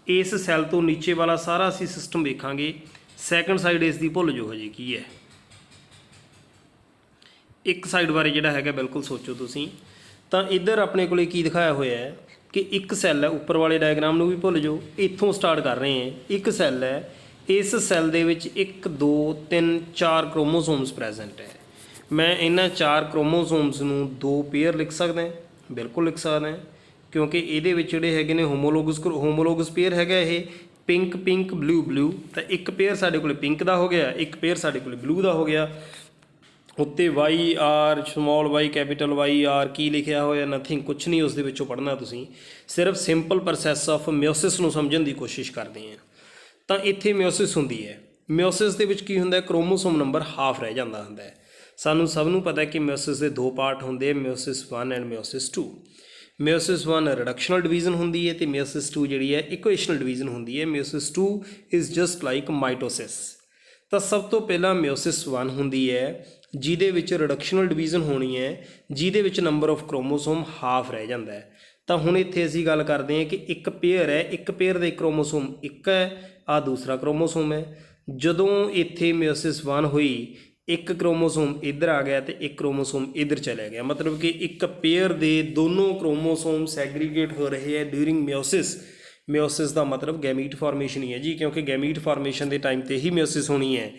ਇਸ ਸੈੱਲ ਤੋਂ ਨੀਚੇ ਵਾਲਾ ਸਾਰਾ ਅਸੀਂ ਸਿਸਟਮ ਵੇਖਾਂਗੇ। ਸੈਕਿੰਡ ਸਾਈਡ ਇਸ ਦੀ ਭੁੱਲ ਜੋ ਹਜੇ ਕੀ ਹੈ, ਇੱਕ ਸਾਈਡ ਬਾਰੇ ਜਿਹੜਾ ਹੈਗਾ ਬਿਲਕੁਲ ਸੋਚੋ ਤੁਸੀਂ। ਤਾਂ ਇੱਧਰ ਆਪਣੇ ਕੋਲੇ ਕੀ ਦਿਖਾਇਆ ਹੋਇਆ ਹੈ ਕਿ ਇੱਕ ਸੈੱਲ ਹੈ, ਉੱਪਰ ਵਾਲੇ ਡਾਇਗਰਾਮ ਨੂੰ ਵੀ ਭੁੱਲ ਜਾਓ, ਇੱਥੋਂ ਸਟਾਰਟ ਕਰ ਰਹੇ ਹਾਂ। ਇੱਕ ਸੈੱਲ ਹੈ, ਇਸ ਸੈੱਲ ਦੇ ਵਿੱਚ 1 2 3 4 ਕ੍ਰੋਮੋਸੋਮਸ ਪ੍ਰੈਜ਼ੈਂਟ ਹੈ। ਮੈਂ ਇਹਨਾਂ 4 ਕ੍ਰੋਮੋਸੋਮਸ ਨੂੰ 2 ਪੇਅਰ ਲਿਖ ਸਕਦਾ, ਬਿਲਕੁਲ ਲਿਖ ਸਕਦਾ, ਕਿਉਂਕਿ ਇਹਦੇ ਵਿੱਚ ਜਿਹੜੇ ਹੈਗੇ ਨੇ ਹੋਮੋਲੋਗਸ ਪੇਅਰ ਹੈਗਾ ਇਹ ਪਿੰਕ ਪਿੰਕ ਬਲੂ ਬਲੂ। ਤਾਂ ਇੱਕ ਪੇਅਰ ਸਾਡੇ ਕੋਲ ਪਿੰਕ ਦਾ ਹੋ ਗਿਆ, ਇੱਕ ਪੇਅਰ ਸਾਡੇ ਕੋਲ ਬਲੂ ਦਾ ਹੋ ਗਿਆ। ਉੱਤੇ Y R small Y capital Y R ਕੀ ਲਿਖਿਆ ਹੋਇਆ, ਨਥਿੰਗ, ਕੁਛ ਨਹੀਂ ਉਸ ਦੇ ਵਿੱਚੋਂ ਪੜ੍ਹਨਾ ਤੁਸੀਂ, ਸਿਰਫ ਸਿੰਪਲ ਪ੍ਰੋਸੈਸ ਆਫ ਮਿਓਸਿਸ ਨੂੰ ਸਮਝਣ ਦੀ ਕੋਸ਼ਿਸ਼ ਕਰਦੇ ਹਾਂ। ਤਾਂ ਇੱਥੇ ਮਿਓਸਿਸ ਹੁੰਦੀ ਹੈ, ਮਿਓਸਿਸ ਦੇ ਵਿੱਚ ਕੀ ਹੁੰਦਾ, ਕ੍ਰੋਮੋਸੋਮ ਨੰਬਰ ਹਾਫ ਰਹਿ ਜਾਂਦਾ ਹੁੰਦਾ ਹੈ। ਸਾਨੂੰ ਸਭ ਨੂੰ ਪਤਾ ਕਿ ਮਿਓਸਿਸ ਦੇ 2 ਪਾਰਟ ਹੁੰਦੇ, ਮਿਓਸਿਸ 1 ਐਂਡ ਮਿਓਸਿਸ 2। ਮਿਓਸਿਸ 1 ਰਿਡਕਸ਼ਨਲ ਡਿਵੀਜ਼ਨ ਹੁੰਦੀ ਹੈ ਅਤੇ ਮਿਓਸਿਸ 2 ਜਿਹੜੀ ਹੈ ਇਕੁਏਸ਼ਨਲ ਡਿਵੀਜ਼ਨ ਹੁੰਦੀ ਹੈ। ਮਿਓਸਿਸ 2 ਇਜ਼ ਜਸਟ ਲਾਈਕ ਮਾਈਟੋਸਿਸ। ਤਾਂ ਸਭ ਤੋਂ ਪਹਿਲਾਂ ਮਿਓਸਿਸ 1 ਹੁੰਦੀ ਹੈ ਜਿਹਦੇ ਵਿੱਚ ਰਿਡਕਸ਼ਨਲ ਡਿਵੀਜ਼ਨ ਹੋਣੀ ਹੈ, ਜਿਹਦੇ ਵਿੱਚ ਨੰਬਰ ਆਫ ਕ੍ਰੋਮੋਸੋਮ ਹਾਫ ਰਹਿ ਜਾਂਦਾ ਹੈ। ਤਾਂ ਹੁਣ ਇੱਥੇ ਅਸੀਂ ਗੱਲ ਕਰਦੇ ਹਾਂ ਕਿ ਇੱਕ ਪੇਅਰ ਹੈ, ਇੱਕ ਪੇਅਰ ਦਾ ਕ੍ਰੋਮੋਸੋਮ ਇੱਕ ਹੈ, ਆਹ ਦੂਸਰਾ ਕ੍ਰੋਮੋਸੋਮ ਹੈ। ਜਦੋਂ ਇੱਥੇ ਮਿਓਸਿਸ 1 ਹੋਈ, ਇੱਕ ਕ੍ਰੋਮੋਸੋਮ ਇੱਧਰ ਆ ਗਿਆ ਤੇ ਇੱਕ ਕ੍ਰੋਮੋਸੋਮ ਇੱਧਰ ਚਲਿਆ ਗਿਆ, ਮਤਲਬ ਕਿ ਇੱਕ ਪੇਅਰ ਦੇ ਦੋਨੋਂ ਕ੍ਰੋਮੋਸੋਮ ਸੈਗਰੀਗੇਟ ਹੋ ਰਹੇ ਹੈ ਡਿਊਰਿੰਗ ਮਿਓਸਿਸ। ਮਿਓਸਿਸ ਦਾ ਮਤਲਬ ਗੈਮੀਟ ਫਾਰਮੇਸ਼ਨ ਹੀ ਹੈ ਜੀ, ਕਿਉਂਕਿ ਗੈਮੀਟ ਫਾਰਮੇਸ਼ਨ ਦੇ ਟਾਈਮ ਤੇ ਹੀ ਮਿਓਸਿਸ ਹੋਣੀ ਹੈ।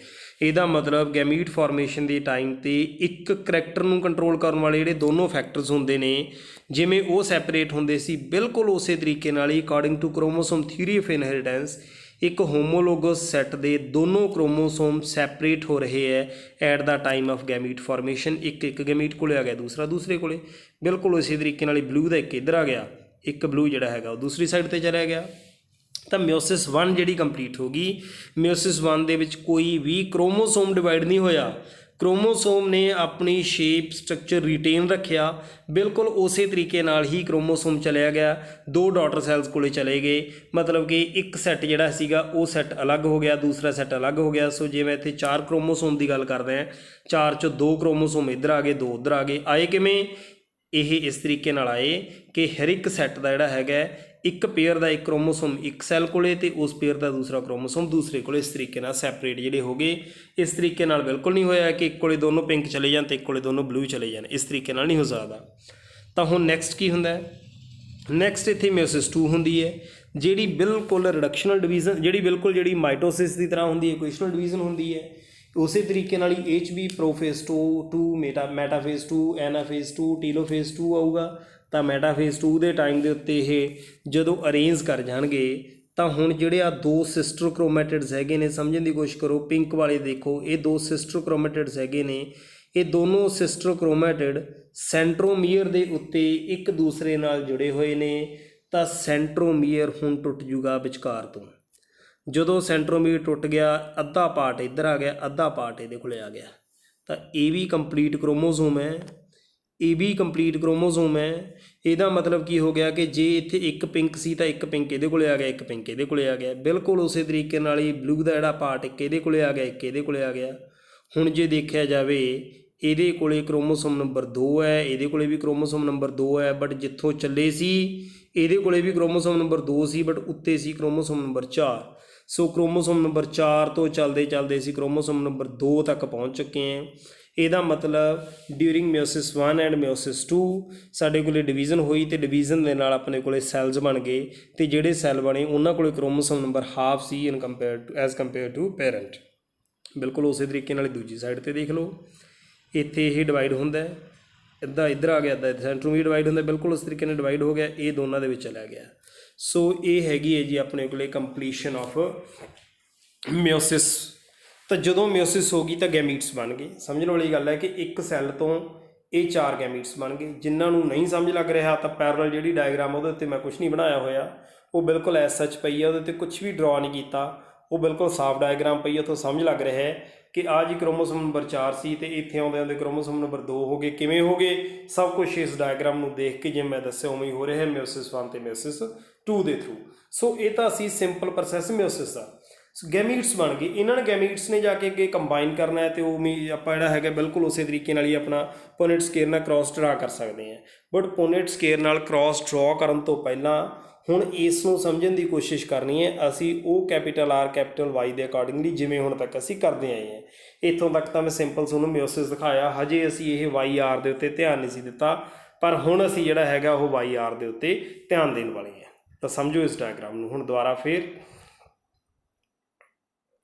ਇਹਦਾ ਮਤਲਬ ਗੈਮੀਟ ਫਾਰਮੇਸ਼ਨ ਦੇ ਟਾਈਮ ਤੇ ਇੱਕ ਕਰੈਕਟਰ ਨੂੰ ਕੰਟਰੋਲ ਕਰਨ ਵਾਲੇ ਜਿਹੜੇ ਦੋਨੋਂ ਫੈਕਟਰਸ ਹੁੰਦੇ ਨੇ, ਜਿਵੇਂ ਉਹ ਸੈਪਰੇਟ ਹੁੰਦੇ ਸੀ, ਬਿਲਕੁਲ ਉਸੇ ਤਰੀਕੇ ਨਾਲ ਹੀ according to chromosome theory of inheritance ਇੱਕ ਹੋਮੋਲੋਗਸ ਸੈੱਟ ਦੇ ਦੋਨੋਂ ਕ੍ਰੋਮੋਸੋਮ ਸੈਪਰੇਟ ਹੋ ਰਹੇ ਹੈ at the time of gamete formation. ਇੱਕ ਗੈਮੀਟ ਕੋਲੇ ਆ ਗਿਆ, ਦੂਸਰਾ ਦੂਸਰੇ ਕੋਲੇ, ਬਿਲਕੁਲ ਉਸੇ ਤਰੀਕੇ ਨਾਲ ਹੀ ਬਲੂ ਦਾ ਇੱਕ ਇੱਧਰ ਆ ਗਿਆ, ਇੱਕ ਬਲੂ ਜਿਹੜਾ ਹੈਗਾ ਉਹ ਦੂਸਰੀ ਸਾਈਡ 'ਤੇ ਚਲਿਆ ਗਿਆ। ਤਾਂ ਮਿਓਸਿਸ 1 ਜਿਹੜੀ ਕੰਪਲੀਟ ਹੋ ਗਈ। ਮਿਓਸਿਸ 1 ਦੇ ਵਿੱਚ ਕੋਈ ਵੀ ਕ੍ਰੋਮੋਸੋਮ ਡਿਵਾਈਡ ਨਹੀਂ ਹੋਇਆ, ਕ੍ਰੋਮੋਸੋਮ ਨੇ ਆਪਣੀ ਸ਼ੇਪ ਸਟਰਕਚਰ ਰਿਟੇਨ ਰੱਖਿਆ, ਬਿਲਕੁਲ ਉਸੇ ਤਰੀਕੇ ਨਾਲ ਹੀ ਕ੍ਰੋਮੋਸੋਮ ਚਲਿਆ ਗਿਆ, 2 ਡਾਟਰ ਸੈਲਸ ਕੋਲੇ ਚਲੇ ਗਏ, ਮਤਲਬ ਕਿ ਇੱਕ ਸੈੱਟ ਜਿਹੜਾ ਸੀਗਾ ਉਹ ਸੈੱਟ ਅਲੱਗ ਹੋ ਗਿਆ, ਦੂਸਰਾ ਸੈੱਟ ਅਲੱਗ ਹੋ ਗਿਆ। ਸੋ ਜੇ ਮੈਂ ਇੱਥੇ 4 ਕ੍ਰੋਮੋਸੋਮ ਦੀ ਗੱਲ ਕਰਦੇ ਹਾਂ, 4 'ਚੋਂ 2 ਕ੍ਰੋਮੋਸੋਮ ਇੱਧਰ ਆ ਗਏ, 2 ਉੱਧਰ ਆ ਗਏ। ਆਏ ਕਿਵੇਂ? ਇਹ ਇਸ ਤਰੀਕੇ ਨਾਲ ਆਏ ਕਿ ਹਰ ਇੱਕ ਸੈੱਟ ਦਾ ਜਿਹੜਾ ਹੈਗਾ ਇੱਕ ਪੇਅਰ ਦਾ ਇੱਕ ਕ੍ਰੋਮੋਸੋਮ ਇੱਕ ਸੈੱਲ ਕੋਲੇ ਤੇ ਉਸ ਪੇਅਰ ਦਾ ਦੂਸਰਾ ਕ੍ਰੋਮੋਸੋਮ ਦੂਸਰੇ ਕੋਲੇ, ਇਸ ਤਰੀਕੇ ਨਾਲ ਸੈਪਰੇਟ ਜਿਹੜੇ ਹੋ ਗਏ। ਇਸ ਤਰੀਕੇ ਨਾਲ ਬਿਲਕੁਲ ਨਹੀਂ ਹੋਇਆ ਕਿ ਇੱਕ ਕੋਲੇ ਦੋਨੋਂ ਪਿੰਕ ਚਲੇ ਜਾਣ ਤੇ ਇੱਕ ਕੋਲੇ ਦੋਨੋਂ ਬਲੂ ਚਲੇ ਜਾਣ, ਇਸ ਤਰੀਕੇ ਨਾਲ ਨਹੀਂ ਹੋ ਸਕਦਾ। ਤਾਂ ਹੁਣ ਨੈਕਸਟ ਕੀ ਹੁੰਦਾ ਹੈ? ਨੈਕਸਟ ਇੱਥੇ ਮਿਓਸਿਸ 2 ਹੁੰਦੀ ਹੈ, ਜਿਹੜੀ ਬਿਲਕੁਲ ਰਿਡਕਸ਼ਨਲ ਡਿਵੀਜ਼ਨ, ਜਿਹੜੀ ਮਾਈਟੋਸਿਸ ਦੀ ਤਰ੍ਹਾਂ ਹੁੰਦੀ ਹੈ, ਇਕੁਏਸ਼ਨਲ ਡਿਵੀਜ਼ਨ ਹੁੰਦੀ ਹੈ। ਉਸੇ ਤਰੀਕੇ ਨਾਲ ਹੀ ਇਹ 'ਚ ਵੀ ਪ੍ਰੋਫੇਸ 2 ਮੈਟਾਫੇਸ 2 ਐਨਾਫੇਸ 2 ਟੀਲੋਫੇਸ 2 ਆਊਗਾ। ਤਾਂ ਮੈਟਾਫੇਸ 2 ਦੇ ਟਾਈਮ ਦੇ ਉੱਤੇ ਇਹ ਜਦੋਂ ਅਰੇਂਜ ਕਰ ਜਾਣਗੇ ਤਾਂ ਹੁਣ ਜਿਹੜੇ ਆ 2 ਸਿਸਟਰ ਕ੍ਰੋਮੈਟਿਡਸ ਹੈਗੇ ਨੇ, ਸਮਝਣ ਦੀ ਕੋਸ਼ਿਸ਼ ਕਰੋ। ਪਿੰਕ ਵਾਲੇ ਦੇਖੋ, ਇਹ 2 ਸਿਸਟਰ ਕ੍ਰੋਮੈਟਿਡਸ ਹੈਗੇ ਨੇ। ਇਹ ਦੋਨੋਂ ਸਿਸਟਰ ਕ੍ਰੋਮੈਟਿਡ ਸੈਂਟਰੋਮੀਅਰ ਦੇ ਉੱਤੇ ਇੱਕ ਦੂਸਰੇ ਨਾਲ ਜੁੜੇ ਹੋਏ ਨੇ। ਤਾਂ ਸੈਂਟਰੋਮੀਅਰ ਹੁਣ ਟੁੱਟ ਜੂਗਾ ਵਿਚਕਾਰ ਤੋਂ। ਜਦੋਂ ਸੈਂਟਰੋਮੀਅਰ ਟੁੱਟ ਗਿਆ, ਅੱਧਾ ਪਾਰਟ ਇੱਧਰ ਆ ਗਿਆ, ਅੱਧਾ ਪਾਰਟ ਇਹਦੇ ਕੋਲੇ ਆ ਗਿਆ। ਤਾਂ ਇਹ ਵੀ ਕੰਪਲੀਟ ਕ੍ਰੋਮੋਸੋਮ ਹੈ, ਇਹ ਵੀ ਕੰਪਲੀਟ ਕ੍ਰੋਮੋਸੋਮ ਹੈ। ਇਹਦਾ ਮਤਲਬ ਕੀ ਹੋ ਗਿਆ ਕਿ ਜੇ ਇੱਥੇ ਇੱਕ ਪਿੰਕ ਸੀ ਤਾਂ ਇੱਕ ਪਿੰਕ ਇਹਦੇ ਕੋਲੇ ਆ ਗਿਆ, ਇੱਕ ਪਿੰਕ ਇਹਦੇ ਕੋਲੇ ਆ ਗਿਆ। ਬਿਲਕੁਲ ਉਸੇ ਤਰੀਕੇ ਨਾਲ ਹੀ ਬਲੂ ਦਾ ਜਿਹੜਾ ਪਾਰਟ ਇੱਕ ਇਹਦੇ ਕੋਲੇ ਆ ਗਿਆ, ਇੱਕ ਇਹਦੇ ਕੋਲੇ ਆ ਗਿਆ। ਹੁਣ ਜੇ ਦੇਖਿਆ ਜਾਵੇ, ਇਹਦੇ ਕੋਲੇ ਕ੍ਰੋਮੋਸੋਮ ਨੰਬਰ 2 ਹੈ, ਇਹਦੇ ਕੋਲੇ ਵੀ ਕ੍ਰੋਮੋਸੋਮ ਨੰਬਰ 2 ਹੈ, ਬਟ ਜਿੱਥੋਂ ਚੱਲੇ ਸੀ ਇਹਦੇ ਕੋਲੇ ਵੀ ਕ੍ਰੋਮੋਸੋਮ ਨੰਬਰ 2 ਸੀ, ਬਟ ਉੱਤੇ ਸੀ ਕ੍ਰੋਮੋਸੋਮ ਨੰਬਰ 4। ਸੋ ਕ੍ਰੋਮੋਸੋਮ ਨੰਬਰ 4 ਤੋਂ ਚੱਲਦੇ ਅਸੀਂ ਕ੍ਰੋਮੋਸੋਮ ਨੰਬਰ 2 ਤੱਕ ਪਹੁੰਚ ਚੁੱਕੇ ਹਾਂ। ਇਹਦਾ ਮਤਲਬ ਡਿਊਰਿੰਗ ਮਿਓਸਿਸ 1 ਐਂਡ ਮਿਓਸਿਸ 2 ਸਾਡੇ ਕੋਲੇ ਡਿਵੀਜ਼ਨ ਹੋਈ ਅਤੇ ਡਿਵੀਜ਼ਨ ਦੇ ਨਾਲ ਆਪਣੇ ਕੋਲੇ ਸੈੱਲਸ ਬਣ ਗਏ, ਅਤੇ ਜਿਹੜੇ ਸੈੱਲ ਬਣੇ ਉਹਨਾਂ ਕੋਲੇ ਕ੍ਰੋਮੋਸੋਮ ਨੰਬਰ ਹਾਫ ਸੀ ਐਜ਼ ਕੰਪੇਅਰ ਟੂ ਪੇਰੈਂਟ। ਬਿਲਕੁਲ ਉਸੇ ਤਰੀਕੇ ਨਾਲ ਦੂਜੀ ਸਾਈਡ 'ਤੇ ਦੇਖ ਲਓ, ਇੱਥੇ ਇਹ ਡਿਵਾਈਡ ਹੁੰਦਾ, ਇੱਦਾਂ ਇੱਧਰ ਆ ਗਿਆ, ਇੱਦਾਂ ਸੈਂਟਰੋਮੀਅਰ ਡਿਵਾਈਡ ਹੁੰਦਾ, ਬਿਲਕੁਲ ਉਸ ਤਰੀਕੇ ਨਾਲ ਡਿਵਾਈਡ ਹੋ ਗਿਆ, ਇਹ ਦੋਨਾਂ ਦੇ ਵਿੱਚ ਚਲਾ ਗਿਆ। ਸੋ ਇਹ ਹੈਗੀ ਹੈ ਜੀ ਆਪਣੇ ਕੋਲੇ ਕੰਪਲੀਸ਼ਨ ਆਫ ਮਿਓਸਿਸ। ਤਾਂ ਜਦੋਂ ਮਿਓਸਿਸ ਹੋ ਗਈ ਤਾਂ ਗੈਮੀਟਸ ਬਣ ਗਏ। ਸਮਝਣ ਵਾਲੀ ਗੱਲ ਹੈ ਕਿ ਇੱਕ ਸੈੱਲ ਤੋਂ ਇਹ 4 ਗੈਮੀਟਸ ਬਣ ਗਏ। ਜਿਨ੍ਹਾਂ ਨੂੰ ਨਹੀਂ ਸਮਝ ਲੱਗ ਰਿਹਾ ਤਾਂ ਪੈਰਲਲ ਜਿਹੜੀ ਡਾਇਗਰਾਮ ਉਹਦੇ ਉੱਤੇ ਮੈਂ ਕੁਛ ਨਹੀਂ ਬਣਾਇਆ ਹੋਇਆ, ਉਹ ਬਿਲਕੁਲ ਐਸ ਸੱਚ ਪਈ ਹੈ, ਉਹਦੇ 'ਤੇ ਕੁਛ ਵੀ ਡਰਾ ਨਹੀਂ ਕੀਤਾ, ਉਹ ਬਿਲਕੁਲ ਸਾਫ ਡਾਇਗਰਾਮ ਪਈ ਹੈ। ਉੱਥੋਂ ਸਮਝ ਲੱਗ ਰਿਹਾ ਹੈ ਕਿ ਆਹ ਜੀ ਕ੍ਰੋਮੋਸੋਮ ਨੰਬਰ 4 ਸੀ ਅਤੇ ਇੱਥੇ ਆਉਂਦੇ ਕ੍ਰੋਮੋਸੋਮ ਨੰਬਰ 2 ਹੋ ਗਏ। ਕਿਵੇਂ ਹੋ ਗਏ? ਸਭ ਕੁਛ ਇਸ ਡਾਇਗਰਾਮ ਨੂੰ ਦੇਖ ਕੇ ਜਿਵੇਂ ਮੈਂ ਦੱਸਿਆ ਉਵੇਂ ਹੀ ਹੋ ਰਿਹਾ ਮਿਓਸਿਸ 1 ਅਤੇ ਮਿਓਸਿਸ 2 ਦੇ ਥਰੂ। ਸੋ ਇਹ ਤਾਂ ਸੀ ਸਿੰਪਲ ਪ੍ਰੋਸੈਸ ਮਿਓਸਿਸ ਦਾ। ਗੈਮੀਟਸ ਬਣ ਗਏ, ਇਹਨਾਂ ਨੇ ਗੈਮੀਟਸ ਨੇ ਜਾ ਕੇ ਅੱਗੇ ਕੰਬਾਈਨ ਕਰਨਾ ਹੈ, ਅਤੇ ਉਹ ਵੀ ਆਪਾਂ ਜਿਹੜਾ ਹੈਗਾ ਬਿਲਕੁਲ ਉਸੇ ਤਰੀਕੇ ਨਾਲ ਹੀ ਆਪਣਾ ਪੁਨੇਟ ਸਕੁਏਅਰ ਨਾਲ ਕ੍ਰੋਸ ਡਰਾ ਕਰ ਸਕਦੇ ਹਾਂ। ਬਟ ਪੁਨੇਟ ਸਕੁਏਅਰ ਨਾਲ ਕ੍ਰੋਸ ਡਰਾ ਕਰਨ ਤੋਂ ਪਹਿਲਾਂ ਹੁਣ ਇਸ ਨੂੰ ਸਮਝਣ ਦੀ ਕੋਸ਼ਿਸ਼ ਕਰਨੀ ਹੈ ਅਸੀਂ ਉਹ ਕੈਪੀਟਲ ਆਰ ਕੈਪੀਟਲ ਵਾਈ ਦੇ ਅਕੋਰਡਿੰਗਲੀ, ਜਿਵੇਂ ਹੁਣ ਤੱਕ ਅਸੀਂ ਕਰਦੇ ਆਏ ਹਾਂ। ਇੱਥੋਂ ਤੱਕ ਤਾਂ ਮੈਂ ਸਿੰਪਲ ਤੁਹਾਨੂੰ ਮਿਓਸਿਸ ਦਿਖਾਇਆ, ਹਜੇ ਅਸੀਂ ਇਹ ਵਾਈ ਆਰ ਦੇ ਉੱਤੇ ਧਿਆਨ ਨਹੀਂ ਸੀ ਦਿੱਤਾ, ਪਰ ਹੁਣ ਅਸੀਂ ਜਿਹੜਾ ਹੈਗਾ ਉਹ ਵਾਈ ਆਰ ਦੇ ਉੱਤੇ ਧਿਆਨ ਦੇਣ ਵਾਲੇ ਹਾਂ। ਤਾਂ ਸਮਝੋ ਇਸ ਡਾਇਗਰਾਮ ਨੂੰ ਹੁਣ ਦੁਬਾਰਾ ਫੇਰ।